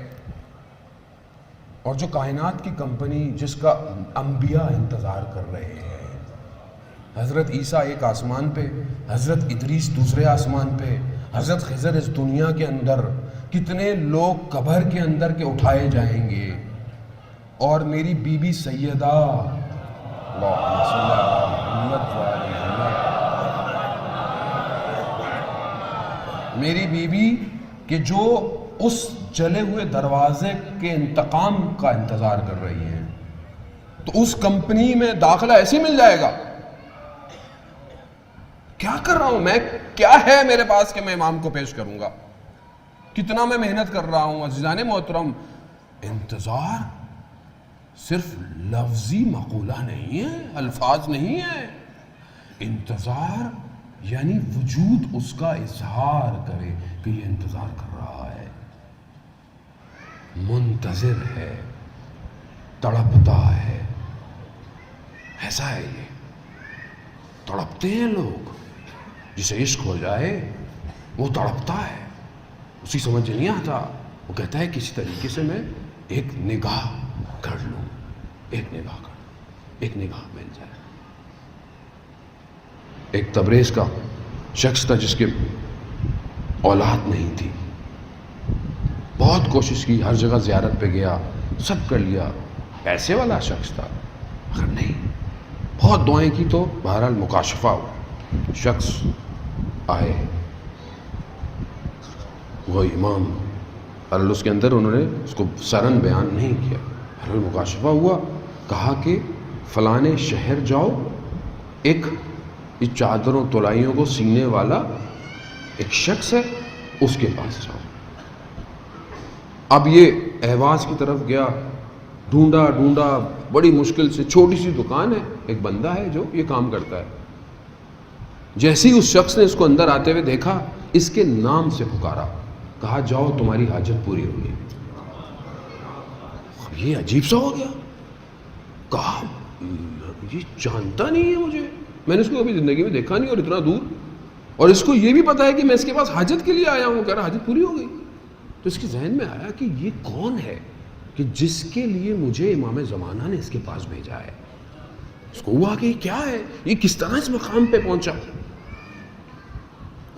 اور جو کائنات کی کمپنی جس کا انبیاء انتظار کر رہے ہیں، حضرت عیسیٰ ایک آسمان پہ، حضرت ادریس دوسرے آسمان پہ، حضرت خضر اس دنیا کے اندر، کتنے لوگ قبر کے اندر کے اٹھائے جائیں گے. اور میری بی بی سیدہ اللہم صلی علی محمد و آل محمد، میری بی بی کہ جو اس جلے ہوئے دروازے کے انتقام کا انتظار کر رہی ہیں، تو اس کمپنی میں داخلہ ایسے مل جائے گا. کیا کر رہا ہوں میں؟ کیا ہے میرے پاس کہ میں امام کو پیش کروں گا؟ کتنا میں محنت کر رہا ہوں. عزیزان محترم، انتظار صرف لفظی مقولہ نہیں ہے، الفاظ نہیں ہے. انتظار یعنی وجود اس کا اظہار کرے کہ یہ انتظار کر رہا ہے، منتظر ہے، تڑپتا ہے. ایسا ہے، یہ تڑپتے ہیں لوگ. جسے عشق ہو جائے وہ تڑپتا ہے، اسی سمجھ نہیں آتا. وہ کہتا ہے کسی طریقے سے میں ایک نگاہ کر لوں، ایک نگاہ کر لوں، ایک نگاہ مل جائے. ایک تبریز کا شخص تھا جس کے اولاد نہیں تھی، بہت کوشش کی، ہر جگہ زیارت پہ گیا، سب کر لیا، پیسے والا شخص تھا، مگر نہیں. بہت دعائیں کی تو بہرحال مکاشفہ ہوا. شخص آئے، وہ امام اس کے اندر انہوں نے اس کو سرن بیان نہیں کیا، بہرحال مکاشفہ ہوا. کہا کہ فلانے شہر جاؤ، ایک چادروں تلائیوں کو سینے والا ایک شخص ہے، اس کے پاس جاؤ۔ اب یہ اہواز کی طرف گیا، ڈھونڈا ڈھونڈا، بڑی مشکل سے، چھوٹی سی دکان ہے، ایک بندہ ہے جو یہ کام کرتا ہے۔ جیسے ہی اس شخص نے اس کو اندر آتے ہوئے دیکھا، اس کے نام سے پکارا، کہا جاؤ تمہاری حاجت پوری ہوگی۔ اب یہ عجیب سا ہو گیا، کہا یہ جانتا نہیں ہے مجھے، میں نے اس کو کبھی زندگی میں دیکھا نہیں، اور اتنا دور، اور اس کو یہ بھی پتا ہے کہ میں اس کے پاس حاجت کے لیے آیا ہوں۔ کہہ رہا حاجت پوری ہو گئی۔ تو اس کے ذہن میں آیا کہ یہ کون ہے کہ جس کے لیے مجھے امام زمانہ نے اس کے پاس بھیجا ہے۔ اس کو ہوا کہ یہ کیا ہے، یہ کس طرح اس مقام پہ پہنچا۔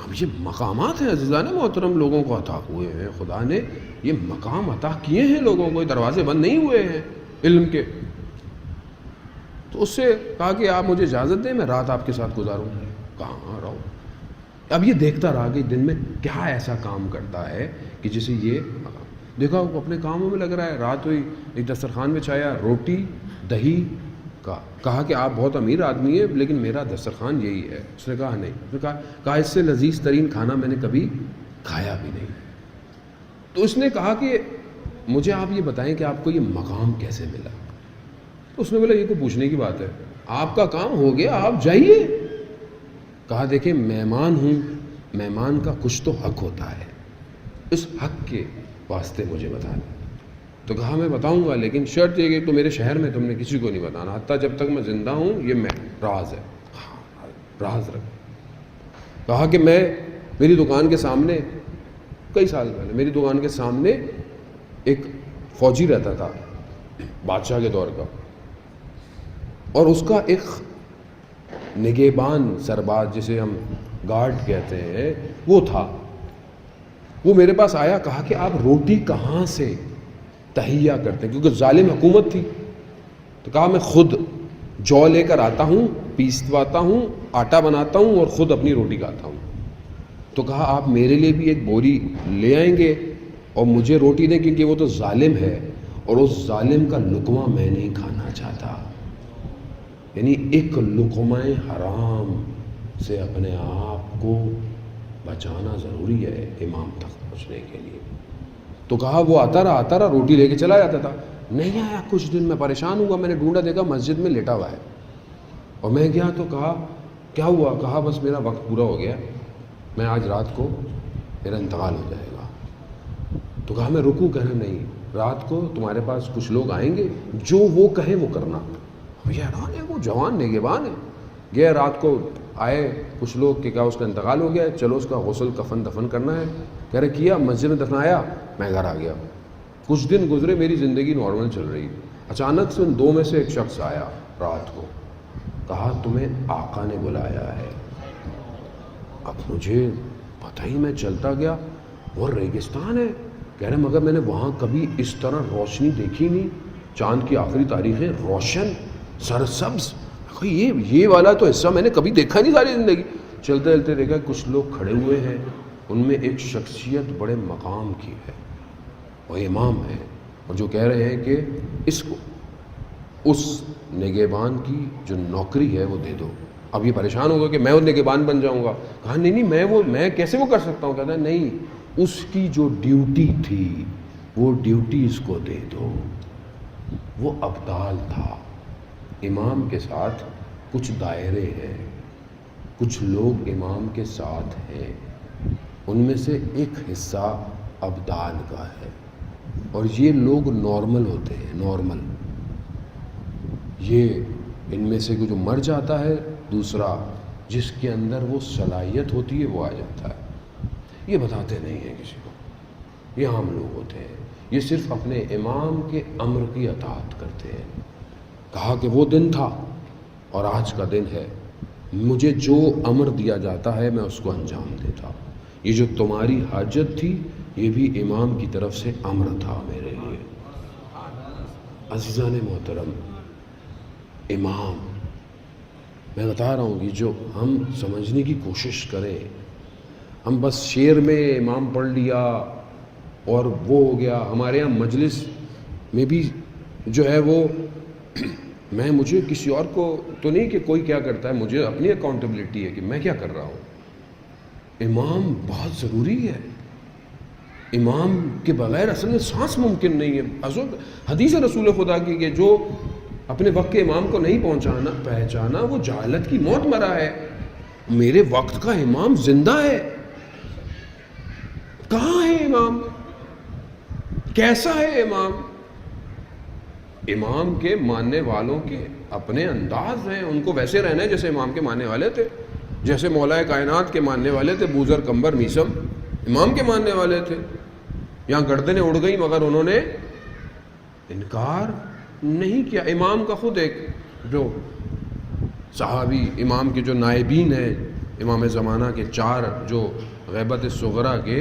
اب یہ مقامات ہیں عزیزان محترم، لوگوں کو عطا ہوئے ہیں، خدا نے یہ مقام عطا کیے ہیں لوگوں کو، دروازے بند نہیں ہوئے ہیں علم کے۔ تو اس سے کہا کہ آپ مجھے اجازت دیں، میں رات آپ کے ساتھ گزاروں۔ کہاں رہو۔ اب یہ دیکھتا رہا کہ دن میں کیا ایسا کام کرتا ہے کہ جسے یہ دیکھا، وہ اپنے کاموں میں لگ رہا ہے۔ رات ہوئی، ایک دسترخوان بچھایا، روٹی دہی کا، کہا کہ آپ بہت امیر آدمی ہیں لیکن میرا دسترخوان یہی ہے۔ اس نے کہا نہیں، اس نے کہا اس سے لذیذ ترین کھانا میں نے کبھی کھایا بھی نہیں۔ تو اس نے کہا کہ مجھے آپ یہ بتائیں کہ آپ کو یہ مقام کیسے ملا۔ تو اس نے بولا یہ کوئی پوچھنے کی بات ہے، آپ کا کام ہو گیا، آپ جائیے۔ کہا دیکھیں مہمان ہوں، مہمان کا کچھ تو حق ہوتا ہے، اس حق کے واسطے مجھے بتا دیں۔ تو کہا میں بتاؤں گا، لیکن شرط یہ کہ تو میرے شہر میں تم نے کسی کو نہیں بتانا، حتیٰ جب تک میں زندہ ہوں، یہ میں راز ہے، راز رکھ۔ کہا کہ میری دکان کے سامنے کئی سال پہلے میری دکان کے سامنے ایک فوجی رہتا تھا بادشاہ کے دور کا، اور اس کا ایک نگہبان سرباز جسے ہم گارڈ کہتے ہیں وہ تھا۔ وہ میرے پاس آیا، کہا کہ آپ روٹی کہاں سے تہیا کرتے ہیں، کیونکہ ظالم حکومت تھی۔ تو کہا میں خود جو لے کر آتا ہوں، پیسواتا ہوں، آٹا بناتا ہوں اور خود اپنی روٹی کھاتا ہوں۔ تو کہا آپ میرے لیے بھی ایک بوری لے آئیں گے اور مجھے روٹی دیں، کیونکہ وہ تو ظالم ہے اور اس ظالم کا لقمہ میں نہیں کھانا چاہتا۔ یعنی ایک لقمہ حرام سے اپنے آپ کو بچانا ضروری ہے امام تک پہنچنے کے لیے۔ تو کہا وہ آتا رہا روٹی لے کے چلا جاتا تھا، نہیں آیا۔ کچھ دن میں پریشان ہوا، میں نے ڈھونڈا، دیکھا مسجد میں لیٹا ہوا ہے، اور میں گیا تو کہا کیا ہوا؟ کہا بس میرا وقت پورا ہو گیا، میں آج رات کو میرا انتقال ہو جائے گا۔ تو کہا میں رکوں؟ کہنا نہیں، رات کو تمہارے پاس کچھ لوگ آئیں گے، جو وہ کہیں وہ کرنا۔ یہ حیران ہے، وہ جوان نگہبان ہے۔ گیا رات کو، آئے کچھ لوگ کہ کیا اس کا انتقال ہو گیا ہے، چلو اس کا غسل کفن دفن کرنا ہے۔ کہہ رہے کیا، مسجد میں دفنایا، میں گھر آ گیا۔ کچھ دن گزرے، میری زندگی نارمل چل رہی، اچانک سے ان دو میں سے ایک شخص آیا رات کو، کہا تمہیں آقا نے بلایا ہے۔ اب مجھے پتہ ہی، میں چلتا گیا، وہ ریگستان ہے، کہہ رہے مگر میں نے وہاں کبھی اس طرح روشنی دیکھی نہیں، چاند کی آخری تاریخیں روشن سرسبز، یہ والا تو حصہ میں نے کبھی دیکھا نہیں ساری زندگی۔ چلتے چلتے دیکھا کچھ لوگ کھڑے ہوئے ہیں، ان میں ایک شخصیت بڑے مقام کی ہے، وہ امام ہے، اور جو کہہ رہے ہیں کہ اس کو اس نگہبان کی جو نوکری ہے وہ دے دو۔ اب یہ پریشان ہوگا کہ میں وہ نگہبان بن جاؤں گا۔ کہا نہیں میں کیسے وہ کر سکتا ہوں؟ کہتا ہے نہیں، اس کی جو ڈیوٹی تھی وہ ڈیوٹی اس کو دے دو۔ وہ ابدال تھا، امام کے ساتھ کچھ دائرے ہیں، کچھ لوگ امام کے ساتھ ہیں، ان میں سے ایک حصہ ابدال کا ہے، اور یہ لوگ نارمل ہوتے ہیں، نارمل۔ یہ ان میں سے جو مر جاتا ہے، دوسرا جس کے اندر وہ صلاحیت ہوتی ہے وہ آ جاتا ہے۔ یہ بتاتے نہیں ہیں کسی کو، یہ عام لوگ ہوتے ہیں، یہ صرف اپنے امام کے امر کی اطاعت کرتے ہیں۔ کہا کہ وہ دن تھا اور آج کا دن ہے، مجھے جو امر دیا جاتا ہے میں اس کو انجام دیتا ہوں۔ یہ جو تمہاری حاجت تھی یہ بھی امام کی طرف سے امر تھا میرے لیے۔ عزیزان محترم، امام، میں بتا رہا ہوں کہ جو ہم سمجھنے کی کوشش کریں، ہم بس شعر میں امام پڑھ لیا اور وہ ہو گیا۔ ہمارے ہاں مجلس میں بھی جو ہے وہ میں مجھے کسی اور کو تو نہیں کہ کوئی کیا کرتا ہے، مجھے اپنی اکاؤنٹیبلٹی ہے کہ میں کیا کر رہا ہوں۔ امام بہت ضروری ہے، امام کے بغیر اصل میں سانس ممکن نہیں ہے۔ حدیث رسول خدا کی کہ جو اپنے وقت کے امام کو نہیں پہچانا وہ جہالت کی موت مرا ہے۔ میرے وقت کا امام زندہ ہے، کہاں ہے امام، کیسا ہے امام؟ امام کے ماننے والوں کے اپنے انداز ہیں، ان کو ویسے رہنا ہے جیسے امام کے ماننے والے تھے، جیسے مولا کائنات کے ماننے والے تھے بوزر کمبر میسم امام کے ماننے والے تھے۔ یہاں گردنیں اڑ گئی مگر انہوں نے انکار نہیں کیا۔ امام کا خود ایک جو صحابی امام کے جو نائبین ہیں امام زمانہ کے 4 جو غیبت صغرا کے،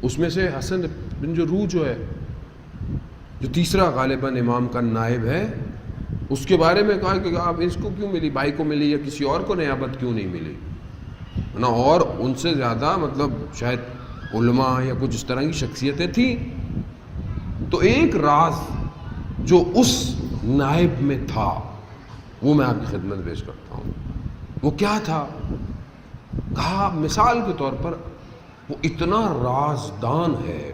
اس میں سے حسن بن جروح جو ہے جو تیسرا غالباً امام کا نائب ہے، اس کے بارے میں کہا کہ آپ اس کو کیوں ملی، بھائی کو ملی یا کسی اور کو نیابت کیوں نہیں ملی نا، اور ان سے زیادہ مطلب شاید علماء یا کچھ اس طرح کی شخصیتیں تھیں۔ تو ایک راز جو اس نائب میں تھا وہ میں آپ کی خدمت پیش کرتا ہوں۔ وہ کیا تھا؟ کہا مثال کے طور پر وہ اتنا رازدان ہے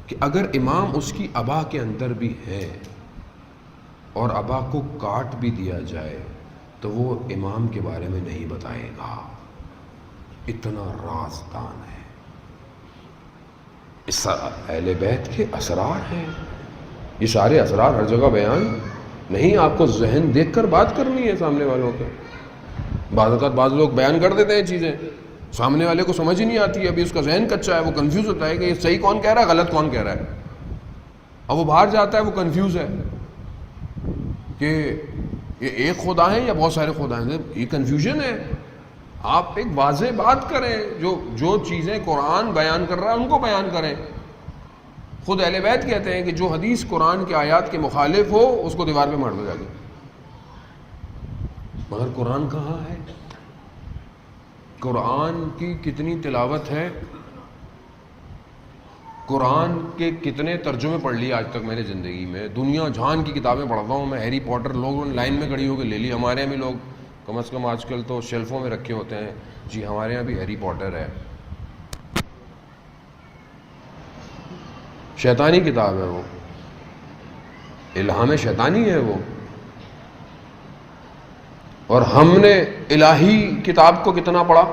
کہ اگر امام اس کی ابا کے اندر بھی ہے اور ابا کو کاٹ بھی دیا جائے تو وہ امام کے بارے میں نہیں بتائے گا، اتنا رازدان ہے۔ اس اہل بیت کے اسرار ہیں، یہ سارے اسرار ہر جگہ بیان نہیں، آپ کو ذہن دیکھ کر بات کرنی ہے سامنے والوں کے۔ بعض اوقات بعض لوگ بیان کر دیتے ہیں چیزیں، سامنے والے کو سمجھ ہی نہیں آتی ہے، ابھی اس کا ذہن کچا ہے، وہ کنفیوز ہوتا ہے کہ یہ صحیح کون کہہ رہا ہے غلط کون کہہ رہا ہے، اور وہ باہر جاتا ہے وہ کنفیوز ہے کہ یہ ایک خدا ہے یا بہت سارے خدا ہیں۔ یہ کنفیوژن ہے۔ آپ ایک واضح بات کریں، جو چیزیں قرآن بیان کر رہا ہے ان کو بیان کریں۔ خود اہل بیت کہتے ہیں کہ جو حدیث قرآن کے آیات کے مخالف ہو اس کو دیوار پہ مار دو جا کے۔ مگر قرآن کہاں ہے؟ قرآن کی کتنی تلاوت ہے، قرآن کے کتنے ترجمے پڑھ لیے آج تک میں نے زندگی میں، دنیا جہان کی کتابیں پڑھتا ہوں میں۔ ہیری پوٹر لوگ لائن میں کھڑی ہو کے لے لی، ہمارے یہاں بھی لوگ کم از کم آج کل تو شیلفوں میں رکھے ہوتے ہیں، جی ہمارے یہاں بھی ہیری پوٹر ہے۔ شیطانی کتاب ہے وہ، الہام شیطانی ہے وہ، اور ہم نے الہی کتاب کو کتنا پڑھا۔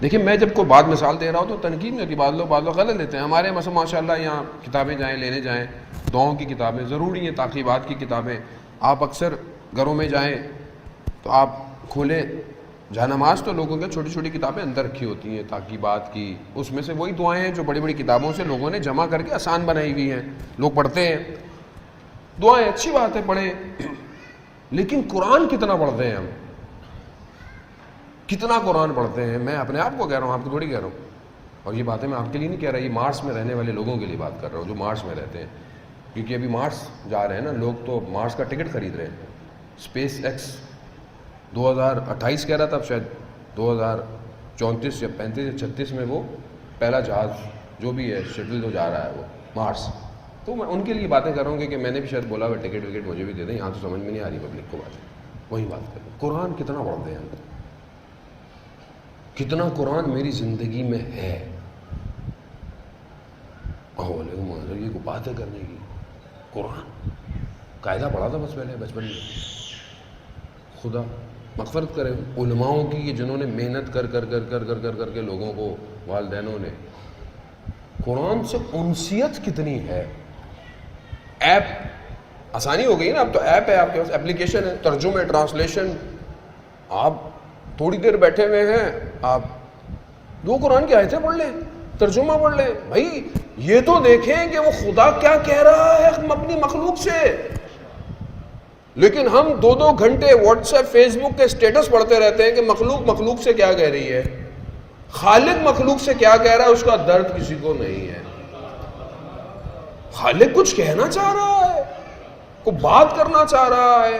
دیکھیں میں جب کوئی بات مثال دے رہا ہوں تو تنقید نہیں ہوتی، بعض لوگ غلط لیتے ہیں۔ ہمارے مثلا ماشاء اللہ یہاں کتابیں جائیں لینے جائیں، دعاؤں کی کتابیں ضروری ہیں، تاقیبات کی کتابیں۔ آپ اکثر گھروں میں جائیں تو آپ کھولیں جانماز تو لوگوں کے چھوٹی چھوٹی کتابیں اندر رکھی ہوتی ہیں تاقیبات کی، اس میں سے وہی دعائیں ہیں جو بڑی بڑی کتابوں سے لوگوں نے جمع کر کے آسان بنائی ہوئی ہیں، لوگ پڑھتے ہیں۔ دعائیں اچھی بات ہے پڑھیں، لیکن قرآن کتنا پڑھتے ہیں ہم، کتنا قرآن پڑھتے ہیں؟ میں اپنے آپ کو کہہ رہا ہوں، آپ کو تھوڑی کہہ رہا ہوں، اور یہ باتیں میں آپ کے لیے نہیں کہہ رہا، یہ مارس میں رہنے والے لوگوں کے لیے بات کر رہا ہوں جو مارس میں رہتے ہیں، کیونکہ ابھی مارس جا رہے ہیں نا لوگ، تو مارس کا ٹکٹ خرید رہے ہیں۔ اسپیس ایکس 2028 کہہ رہا تھا، اب شاید 2034 یا 35 یا 36 میں وہ پہلا جہاز جو بھی ہے شٹل جو جا رہا ہے وہ مارس، تو میں ان کے لیے باتیں کر رہا ہوں کہ میں نے بھی شاید بولا ٹکٹ وکٹ مجھے بھی دے دیں، یہاں تو سمجھ میں نہیں آ رہی پبلک کو بات، وہی بات کریں۔ قرآن کتنا پڑھتے ہیں ہم، کتنا قرآن میری زندگی میں ہے؟ علیکم یہ کو باتیں کرنے کی، قرآن قاعدہ پڑھا تھا بس پہلے بچپن میں۔ خدا مغفرت کرے علماؤں کی جنہوں نے محنت کر کے لوگوں کو، والدینوں نے، قرآن سے انسیت کتنی ہے۔ ایپ آسانی ہو گئی نا، اب تو ایپ ہے آپ کے پاس، اپلیکیشن ہے، ترجمے ٹرانسلیشن، آپ تھوڑی دیر بیٹھے ہوئے ہیں، آپ 2 قرآن کی آیتیں پڑھ لیں، ترجمہ پڑھ لیں۔ بھائی یہ تو دیکھیں کہ وہ خدا کیا کہہ رہا ہے اپنی مخلوق سے، لیکن ہم 2 گھنٹے واٹس ایپ فیس بک کے اسٹیٹس پڑھتے رہتے ہیں کہ مخلوق سے کیا کہہ رہی ہے، خالق مخلوق سے کیا کہہ رہا ہے اس کا درد کسی کو نہیں ہے۔ خالق کچھ کہنا چاہ رہا ہے، کوئی بات کرنا چاہ رہا ہے۔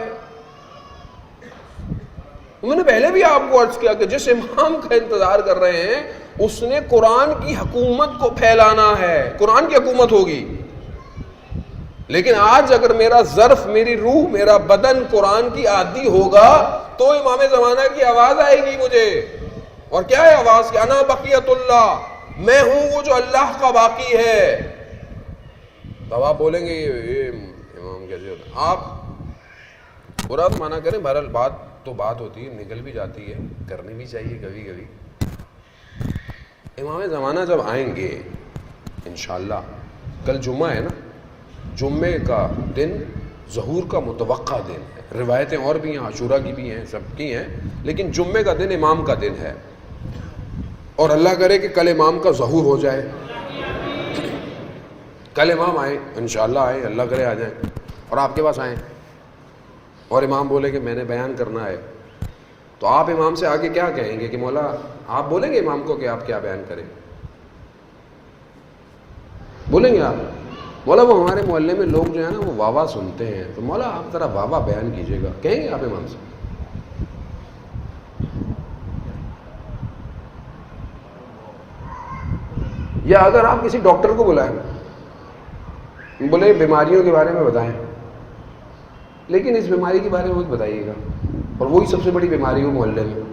میں نے پہلے بھی آپ کو عرض کیا کہ جس امام کا انتظار کر رہے ہیں اس نے قرآن کی حکومت کو پھیلانا ہے، قرآن کی حکومت ہوگی، لیکن آج اگر میرا ظرف، میری روح، میرا بدن قرآن کی عادی ہوگا تو امام زمانہ کی آواز آئے گی مجھے. اور کیا ہے آواز کہ انا بقیت اللہ، میں ہوں وہ جو اللہ کا باقی ہے. تب آپ بولیں گے یہ امام کیسے ہوتا. آپ برا تو مانا کریں، بہرحال بات تو بات ہوتی ہے، نکل بھی جاتی ہے، کرنی بھی چاہیے کبھی کبھی. امام زمانہ جب آئیں گے انشاءاللہ، کل جمعہ ہے نا، جمعے کا دن ظہور کا متوقع دن ہے. روایتیں اور بھی ہیں، عاشورہ کی بھی ہیں، سب کی ہیں، لیکن جمعے کا دن امام کا دن ہے. اور اللہ کرے کہ کل امام کا ظہور ہو جائے، کل امام آئیں انشاءاللہ، آئیں، اللہ کرے آ جائیں اور آپ کے پاس آئیں اور امام بولے کہ میں نے بیان کرنا ہے. تو آپ امام سے آگے کیا کہیں گے کہ مولا، آپ بولیں گے امام کو کہ آپ کیا بیان کریں؟ بولیں گے آپ مولا وہ ہمارے محلے میں لوگ جو ہے نا وہ واہ واہ سنتے ہیں، تو مولا آپ ذرا واہ واہ بیان کیجیے گا، کہیں گے آپ امام سے؟ یا اگر آپ کسی ڈاکٹر کو بلائیں، بولے بیماریوں کے بارے میں بتائیں، لیکن اس بیماری کے بارے میں مت بتائیے گا، اور وہی سب سے بڑی بیماری ہو محلے میں،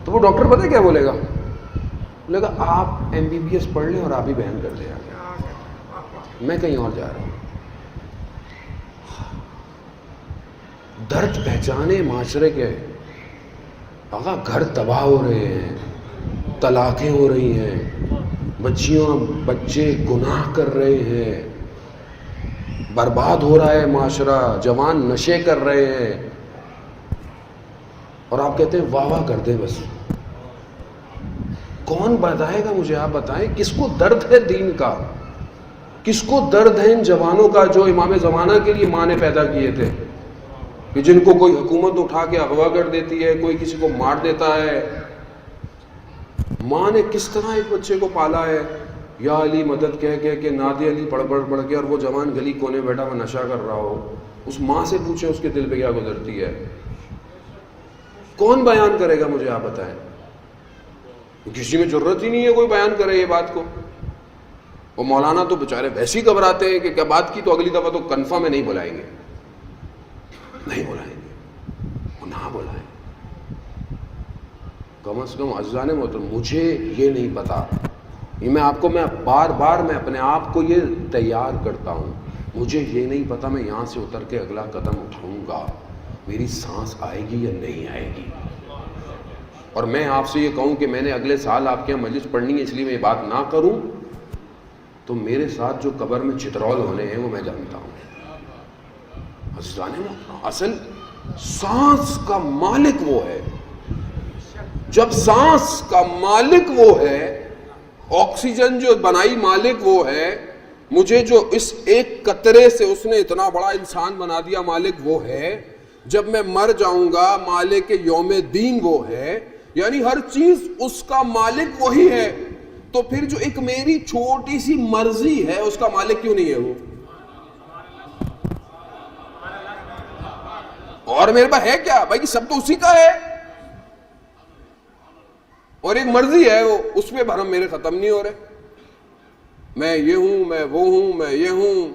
تو وہ ڈاکٹر پتہ کیا بولے گا؟ بولے گا آپ MBBS پڑھ لیں اور آپ ہی بیان کر دیں، میں کہیں اور جا رہا ہوں. درد پہچانے معاشرے کے. آقا گھر تباہ ہو رہے ہیں، طلاقیں ہو رہی ہیں، بچے گناہ کر رہے ہیں، برباد ہو رہا ہے معاشرہ، جوان نشے کر رہے ہیں، اور آپ کہتے ہیں واہ واہ کر دیں بس. کون بتائے گا مجھے؟ آپ بتائیں کس کو درد ہے دین کا؟ کس کو درد ہے ان جوانوں کا جو امام زمانہ کے لیے ماں نے پیدا کیے تھے، کہ جن کو کوئی حکومت اٹھا کے اغوا کر دیتی ہے، کوئی کسی کو مار دیتا ہے. ماں نے کس طرح ایک بچے کو پالا ہے، یا علی مدد کہہ کہ نادی علی پڑھ کے، اور وہ جوان گلی کونے بیٹھا ہوا نشہ کر رہا ہو. اس ماں سے پوچھیں اس کے دل پہ کیا گزرتی ہے. کون بیان کرے گا مجھے؟ آپ بتائیں. کسی میں ضرورت ہی نہیں ہے کوئی بیان کرے یہ بات کو. وہ مولانا تو بےچارے ویسے ہی گھبراتے ہیں کہ کیا بات کی تو اگلی دفعہ تو کنفرم ہے نہیں بلائیں گے، نہیں بلائیں گے، وہ نہ بلائیں. کم از کم عزیزان محترم مجھے یہ نہیں پتا، یہ میں آپ کو بار بار میں اپنے آپ کو یہ تیار کرتا ہوں، مجھے یہ نہیں پتا میں یہاں سے اتر کے اگلا قدم اٹھاؤں گا میری سانس آئے گی یا نہیں آئے گی. اور میں آپ سے یہ کہوں کہ میں نے اگلے سال آپ کے یہاں مجلس پڑھنی ہے، اس لیے میں یہ بات نہ کروں تو میرے ساتھ جو قبر میں چترول ہونے ہیں وہ میں جانتا ہوں. عزیزان محترم اصل سانس کا مالک وہ ہے. جب سانس کا مالک وہ ہے، آکسیجن جو بنائی مالک وہ ہے، مجھے جو اس ایک قطرے سے اس نے اتنا بڑا انسان بنا دیا مالک وہ ہے، جب میں مر جاؤں گا مالک یوم دین وہ ہے، یعنی ہر چیز اس کا مالک وہی ہے. تو پھر جو ایک میری چھوٹی سی مرضی ہے اس کا مالک کیوں نہیں ہے وہ؟ اور میرے پاس ہے کیا بھائی؟ سب تو اسی کا ہے، اور ایک مرضی ہے وہ، اس میں بھرم میرے ختم نہیں ہو رہے. میں یہ ہوں، میں وہ ہوں، میں یہ ہوں.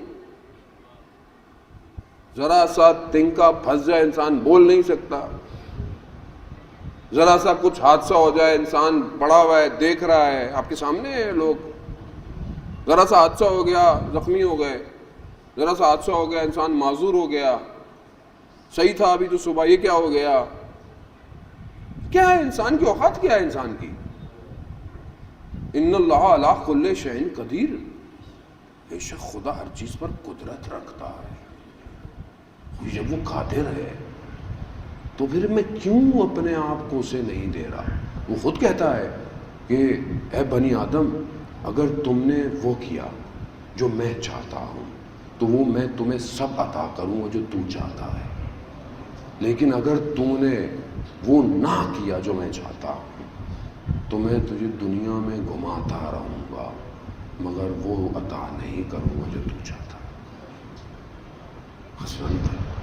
ذرا سا تنکا پھنس جائے انسان بول نہیں سکتا، ذرا سا کچھ حادثہ ہو جائے انسان پڑا ہوا ہے دیکھ رہا ہے آپ کے سامنے ہے لوگ، ذرا سا حادثہ ہو گیا زخمی ہو گئے، ذرا سا حادثہ ہو گیا انسان معذور ہو گیا، صحیح تھا ابھی تو صبح یہ کیا ہو گیا. کیا ہے انسان کی اوقات؟ کیا ہے انسان کی؟ ان اللہ علی کل شیء قدیر، بے شک خدا ہر چیز پر قدرت رکھتا ہے. جب وہ قادر ہے تو پھر میں کیوں اپنے آپ کو اسے نہیں دے رہا؟ وہ خود کہتا ہے کہ اے بنی آدم اگر تم نے وہ کیا جو میں چاہتا ہوں تو وہ میں تمہیں سب عطا کروں گا جو تو چاہتا ہے، لیکن اگر تم نے وہ نہ کیا جو میں چاہتا ہوں تو میں تجھے دنیا میں گھماتا رہوں گا مگر وہ عطا نہیں کروں گا جو تو چاہتا.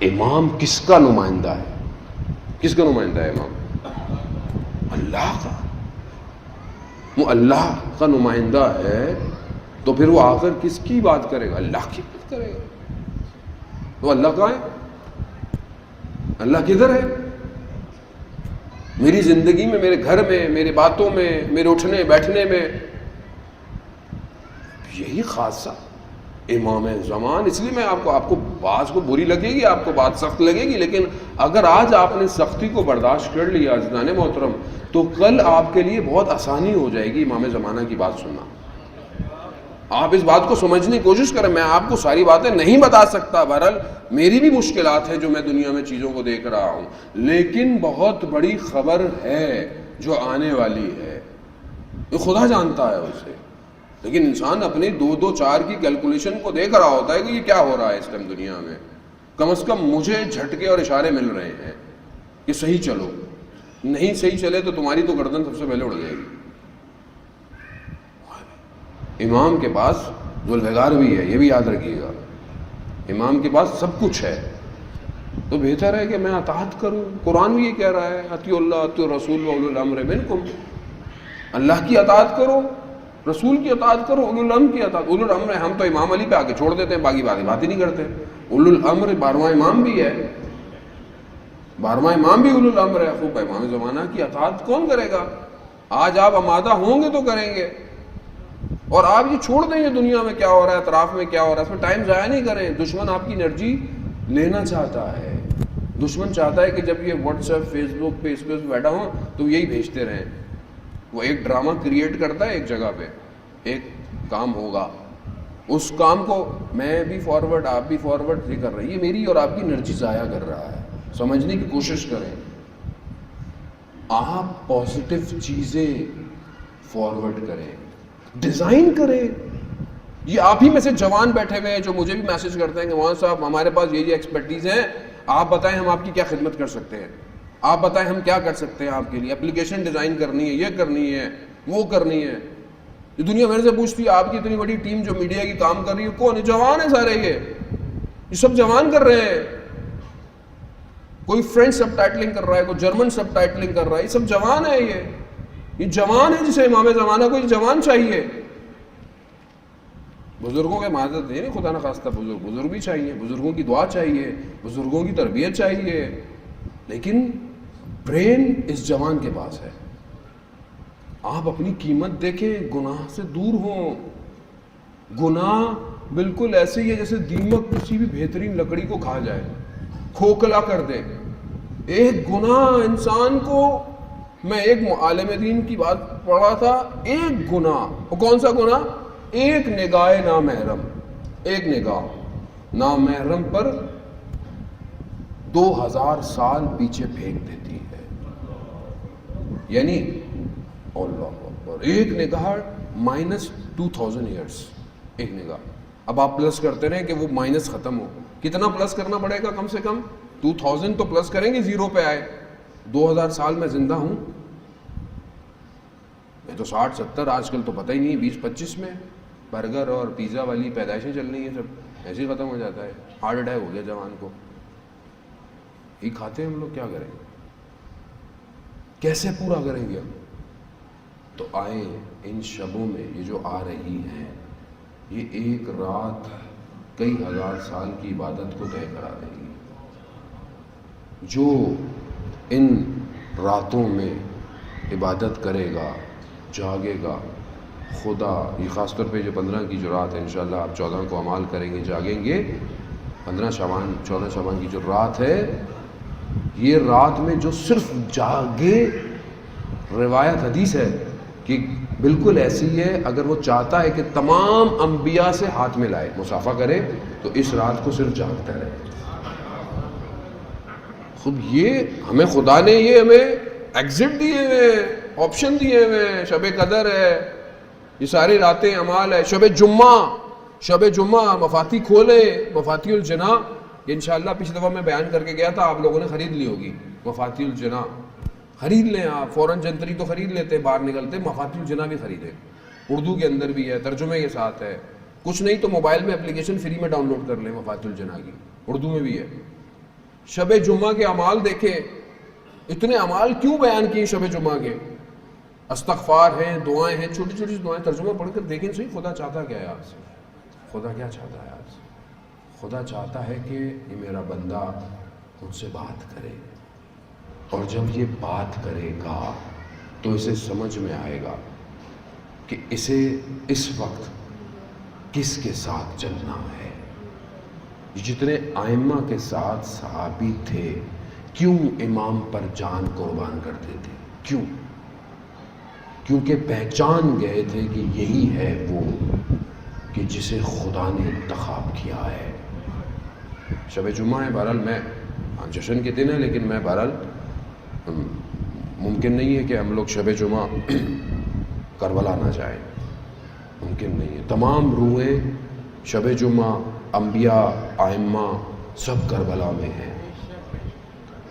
امام کس کا نمائندہ ہے؟ کس کا نمائندہ ہے امام؟ اللہ کا. وہ اللہ کا نمائندہ ہے تو پھر وہ آ کر کس کی بات کرے گا؟ اللہ کی بات کرے گا. تو اللہ کہاں ہے؟ اللہ کدھر ہے؟ میری زندگی میں، میرے گھر میں، میری باتوں میں، میرے اٹھنے بیٹھنے میں. یہی خاصہ امام زمان. اس لیے میں آپ کو بات کو بری لگے گی، آپ کو بات سخت لگے گی، لیکن اگر آج آپ نے سختی کو برداشت کر لیا عزیزان محترم تو کل آپ کے لیے بہت آسانی ہو جائے گی امام زمانہ کی بات سننا. آپ اس بات کو سمجھنے کی کوشش کریں. میں آپ کو ساری باتیں نہیں بتا سکتا، بہرحال میری بھی مشکلات ہیں جو میں دنیا میں چیزوں کو دیکھ رہا ہوں، لیکن بہت بڑی خبر ہے جو آنے والی ہے، یہ خدا جانتا ہے اسے. لیکن انسان اپنی 2 4 کی کیلکولیشن کو دیکھ رہا ہوتا ہے کہ یہ کیا ہو رہا ہے اس ٹائم دنیا میں. کم از کم مجھے جھٹکے اور اشارے مل رہے ہیں کہ صحیح چلو. نہیں صحیح چلے تو تمہاری تو گردن سب سے پہلے اڑ جائے گی. امام کے پاس ذوالفقار بھی ہے، یہ بھی یاد رکھیے گا. امام کے پاس سب کچھ ہے، تو بہتر ہے کہ میں اطاعت کروں. قرآن بھی یہ کہہ رہا ہے اطیعوا اللہ اطیعوا الرسول واولی الامر منکم. اللہ کی اطاعت کرو، رسول کی اطاعت کرو، اولو الامر کی اطاعت. اولو الامر ہم تو امام علی پہ آ کے چھوڑ دیتے ہیں، باقی بات ہی نہیں کرتے. اولو الامر 12واں امام بھی ہے، 12واں امام بھی اولو الامر ہے. خوب امام زمانہ کی اطاعت کون کرے گا؟ آج آپ آمادہ ہوں گے تو کریں گے، اور آپ یہ چھوڑ دیں گے دنیا میں کیا ہو رہا ہے، اطراف میں کیا ہو رہا ہے، اس میں ٹائم ضائع نہیں کریں. دشمن آپ کی انرجی لینا چاہتا ہے. دشمن چاہتا ہے کہ جب یہ واٹس ایپ فیس بک پہ اس پہ بیٹھا ہوں تو یہی بھیجتے رہیں. وہ ایک ڈرامہ کریٹ کرتا ہے، ایک جگہ پہ ایک کام ہوگا، اس کام کو میں بھی فارورڈ آپ بھی فارورڈ یہ کر رہے ہیں، یہ میری اور آپ کی انرجی ضائع کر رہا ہے. سمجھنے کی کوشش کریں. آپ پازیٹیو چیزیں فارورڈ کریں، ڈیزائن کریں. یہ آپ ہی میں سے جوان بیٹھے ہوئے ہیں جو مجھے بھی میسج کرتے ہیں کہ وہاں صاحب ہمارے پاس یہ ایکسپرٹیز ہیں، آپ بتائیں ہم آپ کی کیا خدمت کر سکتے ہیں، آپ بتائیں ہم کیا کر سکتے ہیں آپ کے لیے. اپلیکیشن ڈیزائن کرنی ہے، یہ کرنی ہے، وہ کرنی ہے. یہ دنیا میرے سے پوچھتی ہے آپ کی اتنی بڑی ٹیم جو میڈیا کی کام کر رہی ہے کون ہے؟ جوان ہے سارے، یہ سب جوان کر رہے ہیں. کوئی فرینچ سب ٹائٹلنگ کر رہا ہے، کوئی جرمن سب ٹائٹلنگ کر رہا ہے، یہ سب جوان ہے. یہ جوان ہے جسے امام زمانہ کو یہ جوان چاہیے. بزرگوں کے معذرت نہیں، خدا نہ خواستہ بزرگ بھی چاہیے، بزرگوں کی دعا چاہیے، بزرگوں کی تربیت چاہیے، لیکن برین اس جوان کے پاس ہے. آپ اپنی قیمت دیکھیں، گناہ سے دور ہوں. گناہ بالکل ایسے ہی ہے جیسے دیمک کسی بھی بہترین لکڑی کو کھا جائے، کھوکھلا کر دے. ایک گناہ انسان کو، میں ایک عالم دین کی بات پڑھ رہا تھا، ایک گناہ، وہ کون سا گناہ؟ ایک نگاہ نامحرم، ایک نگاہ نامحرم پر 2000 سال پیچھے پھینک دیتی ہے. یعنی اللہ اکبر، ایک نگاہ -2000 ایئرس، ایک نگاہ. اب آپ پلس کرتے رہیں کہ وہ مائنس ختم ہو. کتنا پلس کرنا پڑے گا؟ کم سے کم 2000 تو پلس کریں گے، زیرو پہ آئے. 2000 سال میں زندہ ہوں میں تو 60 70، آج کل تو پتہ ہی نہیں، 20 25 میں برگر اور پیزا والی پیدائشیں چل رہی ہیں، سب ایسے ہی ختم ہو جاتا ہے. ہارٹ اٹیک ہو گیا جوان کو، یہ کھاتے ہیں ہم لوگ. کیا کریں گے؟ کیسے پورا کریں گے ہم؟ تو آئیں ان شبوں میں یہ جو آ رہی ہیں، یہ ایک رات کئی ہزار سال کی عبادت کو طے کرا رہی ہے. جو ان راتوں میں عبادت کرے گا، جاگے گا، خدا، یہ خاص طور پہ جو 15 کی جو رات ہے، انشاءاللہ آپ 14 کو عمال کریں گے، جاگیں گے. 14 شعبان کی جو رات ہے، یہ رات میں جو صرف جاگے، روایت حدیث ہے کہ بالکل ایسی ہے، اگر وہ چاہتا ہے کہ تمام انبیاء سے ہاتھ میں لائے، مصافحہ کرے، تو اس رات کو صرف جاگتا رہے. خود یہ ہمیں خدا نے یہ ہمیں ایگزٹ دیے ہوئے، آپشن دیے ہوئے. شب قدر ہے، یہ ساری راتیں اعمال ہے. شب جمعہ مفاتی کھولے، مفاتی الجناح. یہ انشاءاللہ پچھلی دفعہ میں بیان کر کے گیا تھا، آپ لوگوں نے خرید لی ہوگی. مفاتی الجناح خرید لیں آپ، فوراً جنتری تو خرید لیتے باہر نکلتے، مفاتی الجناح بھی خریدیں. اردو کے اندر بھی ہے، ترجمے کے ساتھ ہے. کچھ نہیں تو موبائل میں اپلیکیشن فری میں ڈاؤن لوڈ کر لیں مفاتی الجناح کی، اردو میں بھی ہے. شب جمعہ کے اعمال دیکھیں، اتنے اعمال کیوں بیان کیے شب جمعہ کے؟ استغفار ہیں، دعائیں ہیں، چھوٹی چھوٹی دعائیں ترجمہ پڑھ کر دیکھیں صحیح خدا چاہتا کیا ہے آپ سے. خدا کیا چاہتا ہے آپ سے؟ خدا چاہتا ہے کہ یہ میرا بندہ مجھ سے بات کرے، اور جب یہ بات کرے گا تو اسے سمجھ میں آئے گا کہ اسے اس وقت کس کے ساتھ چلنا ہے. جتنے ائمہ کے ساتھ صحابی تھے کیوں امام پر جان قربان کرتے تھے؟ کیوں؟ کیونکہ پہچان گئے تھے کہ یہی ہے وہ کہ جسے خدا نے انتخاب کیا ہے. شب جمعہ ہے، بہرحال میں جشن کے دن ہے، لیکن میں بہرحال ممکن نہیں ہے کہ ہم لوگ شب جمعہ کربلا نہ جائیں، ممکن نہیں ہے. تمام روحیں شب جمعہ، انبیاء، ائمہ سب کربلا میں ہیں.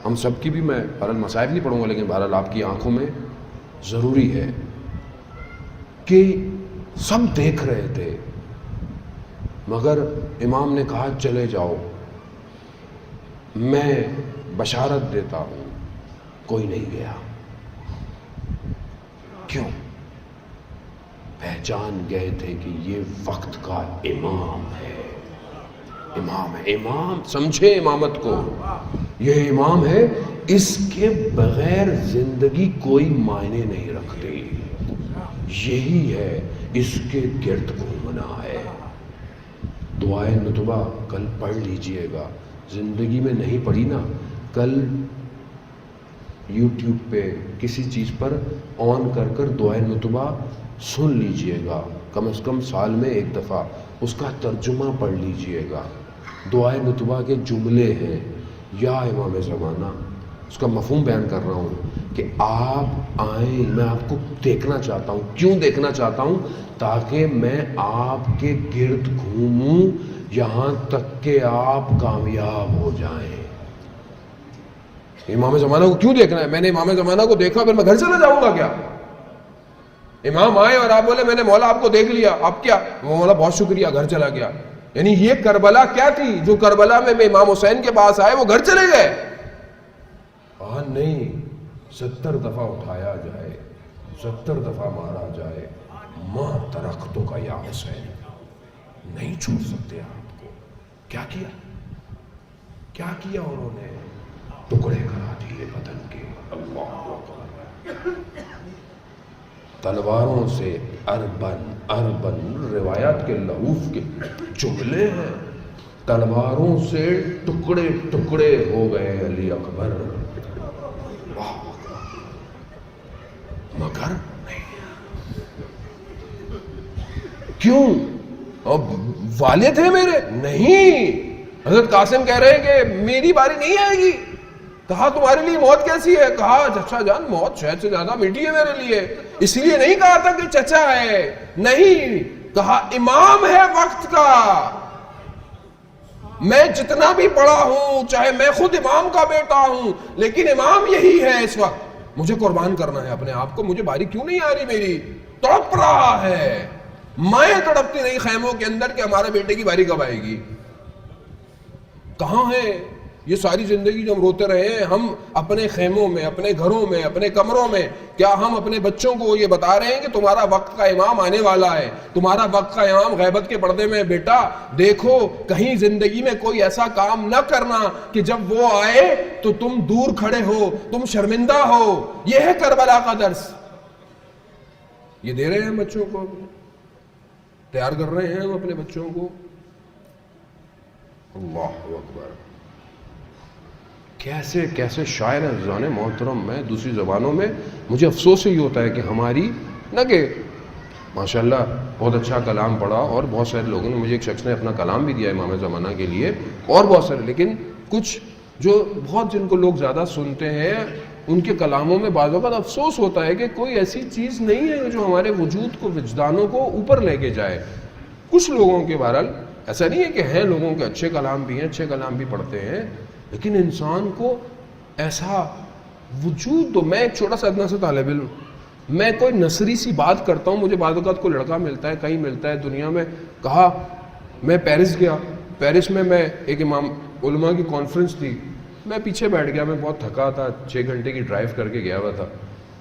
ہم سب کی بھی میں بہرحال مصائب نہیں پڑھوں گا، لیکن بہرحال آپ کی آنکھوں میں ضروری ہے کہ سب دیکھ رہے تھے، مگر امام نے کہا چلے جاؤ، میں بشارت دیتا ہوں. کوئی نہیں گیا. کیوں؟ پہچان گئے تھے کہ یہ وقت کا امام ہے. امام ہے، امام سمجھے امامت کو. یہ امام ہے، اس کے بغیر زندگی کوئی معنی نہیں رکھتی. یہی ہے، اس کے گرد گھومنا ہے. دعائے نتبہ کل پڑھ لیجئے گا. زندگی میں نہیں پڑھی نا، کل یوٹیوب پہ کسی چیز پر آن کر کر دعائے نتبہ سن لیجئے گا. کم از کم سال میں ایک دفعہ اس کا ترجمہ پڑھ لیجئے گا. دعائے نتبہ کے جملے ہیں، یا امام زمانہ. اس کا مفہوم بیان کر رہا ہوں کہ آپ آئیں، میں آپ کو دیکھنا چاہتا ہوں. کیوں دیکھنا چاہتا ہوں؟ تاکہ میں آپ کے گرد گھوموں یہاں تک کہ آپ کامیاب ہو جائیں. امام زمانہ کو کیوں دیکھنا ہے؟ میں نے امام زمانہ کو دیکھا پھر میں گھر چلا جاؤں گا کیا؟ امام آئے اور آپ بولے میں نے مولا آپ کو دیکھ لیا، اب کیا؟ مولا بہت شکریہ، گھر چلا گیا. یعنی یہ کربلا کیا تھی؟ جو کربلا میں امام حسین کے پاس آئے وہ گھر چلے گئے؟ ہاں نہیں، 70 دفعہ اٹھایا جائے، 70 دفعہ مارا جائے، ماں درختوں کا یا حسین نہیں چھوڑ سکتے آپ کو. کیا کیا؟ کیا کیا انہوں نے؟ ٹکڑے کرا دیے بدن کے. اللہ اکبر. تلواروں سے اربن اربن، روایات کے لحوف کے جملے ہیں. تلواروں سے ٹکڑے ٹکڑے ہو گئے علی اکبر. مگر کیوں؟ اب والد ہیں میرے؟ نہیں. حضرت قاسم کہہ رہے ہیں کہ میری باری نہیں آئے گی. کہا تمہارے لیے موت کیسی ہے؟ کہا چچا جان موت شاید سے زیادہ میٹھی ہے میرے لیے. اس لیے نہیں کہا تھا کہ چچا ہے، نہیں کہا امام ہے وقت کا. میں جتنا بھی پڑھا ہوں، چاہے میں خود امام کا بیٹا ہوں، لیکن امام یہی ہے اس وقت. مجھے قربان کرنا ہے اپنے آپ کو. مجھے باری کیوں نہیں آ رہی میری؟ تڑپ رہا ہے. مائیں تڑپتی نہیں خیموں کے اندر کہ ہمارے بیٹے کی باری کب آئے گی. کہاں ہے یہ ساری زندگی جو ہم روتے رہے ہیں؟ ہم اپنے خیموں میں، اپنے گھروں میں، اپنے کمروں میں کیا ہم اپنے بچوں کو یہ بتا رہے ہیں کہ تمہارا وقت کا امام آنے والا ہے، تمہارا وقت کا امام غیبت کے پردے میں؟ بیٹا دیکھو کہیں زندگی میں کوئی ایسا کام نہ کرنا کہ جب وہ آئے تو تم دور کھڑے ہو، تم شرمندہ ہو. یہ ہے کربلا کا درس. یہ دے رہے ہیں بچوں کو، تیار کر رہے ہیں ہم اپنے بچوں کو. اللہ اکبر. کیسے کیسے شاعر ہیں عزیزان محترم. میں دوسری زبانوں میں مجھے افسوس ہی ہوتا ہے کہ ہماری نہ کہ ماشاءاللہ بہت اچھا کلام پڑھا، اور بہت سارے لوگوں نے، مجھے ایک شخص نے اپنا کلام بھی دیا امام زمانہ کے لیے، اور بہت سارے، لیکن کچھ جو بہت جن کو لوگ زیادہ سنتے ہیں ان کے کلاموں میں بعض اوقات افسوس ہوتا ہے کہ کوئی ایسی چیز نہیں ہے جو ہمارے وجود کو، وجدانوں کو اوپر لے کے جائے. کچھ لوگوں کے بہرحال ایسا نہیں ہے کہ ہیں لوگوں کے اچھے کلام بھی ہیں، اچھے کلام بھی پڑھتے ہیں، لیکن انسان کو ایسا وجود دو. میں ایک چھوٹا سا ادنا سا طالب علم، میں کوئی نثری سی بات کرتا ہوں، مجھے بعض اوقات کوئی لڑکا ملتا ہے، کہیں ملتا ہے دنیا میں. کہا میں پیرس گیا، پیرس میں ایک امام علماء کی کانفرنس تھی، میں پیچھے بیٹھ گیا، میں بہت تھکا تھا، 6 گھنٹے کی ڈرائیو کر کے گیا ہوا تھا.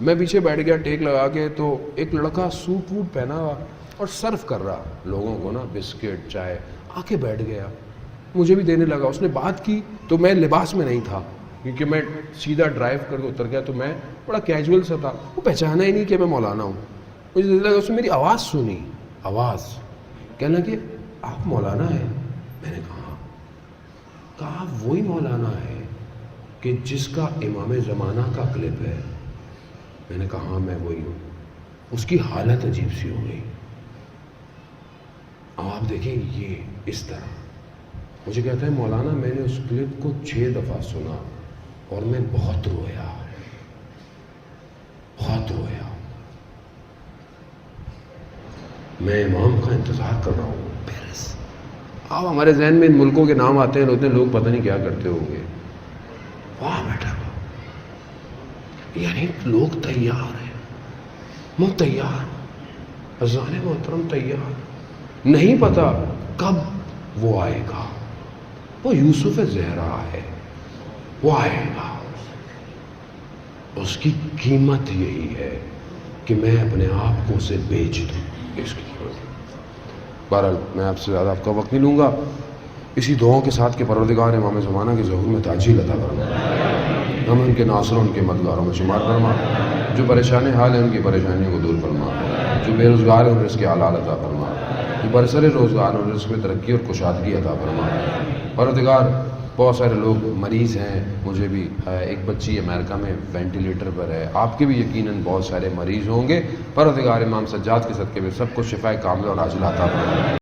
میں پیچھے بیٹھ گیا ٹیک لگا کے، تو ایک لڑکا سوٹ ووٹ پہنا ہوا اور سرو کر رہا لوگوں کو نا بسکٹ چائے، آ کے بیٹھ گیا، مجھے بھی دینے لگا. اس نے بات کی تو میں لباس میں نہیں تھا کیونکہ میں سیدھا ڈرائیو کر کے اتر گیا، تو میں بڑا کیجول سا تھا. وہ پہچانا ہی نہیں کہ میں مولانا ہوں. مجھے لگا اس نے میری آواز سنی، آواز کہنے لگے آپ مولانا ہیں؟ میں نے کہا وہی مولانا ہے کہ جس کا امام زمانہ کا کلپ ہے. میں نے کہا ہاں میں وہی ہوں. اس کی حالت عجیب سی ہو گئی. اب آپ دیکھیں یہ اس طرح مجھے کہتا ہے مولانا میں نے اس کلپ کو 6 دفعہ سنا اور میں بہت رویا، بہت رویا. میں امام کا انتظار کر رہا ہوں پیرس. اب ہمارے ذہن میں ان ملکوں کے نام آتے ہیں، ہوتے ہیں لوگ پتہ نہیں کیا کرتے ہوں گے. وہاں بیٹھا ہوا یعنی لوگ تیار ہیں، میں تیار ہوں، اذان محترم تیار، نہیں پتا کب وہ آئے گا. وہ یوسف زہرا ہے، وہ آئے گا. اس کی قیمت یہی ہے کہ میں اپنے آپ کو اسے بیچ دوں. اس کی قیمت. بہرحال میں آپ سے زیادہ آپ کا وقت نہیں لوں گا. اسی دعاؤں کے ساتھ کہ پروردگار امام زمانہ کے ظہور میں تاجیل عطا فرما، ہم ان کے ناصروں ان کے مددگاروں میں شمار فرما. جو پریشان حال ہیں ان کی پریشانیوں کو دور فرما. جو بے روزگار ہیں ان رزق حلال عطا فرما. جو برسر روزگار اور رزق میں ترقی اور کشادگی عطا فرما. پروردگار بہت سارے لوگ مریض ہیں، مجھے بھی ایک بچی امریکہ میں وینٹیلیٹر پر ہے، آپ کے بھی یقیناً بہت سارے مریض ہوں گے. پروردگار امام سجاد کے صدقے میں سب کو شفائے کاملہ اور عاجلہ عطا فرما.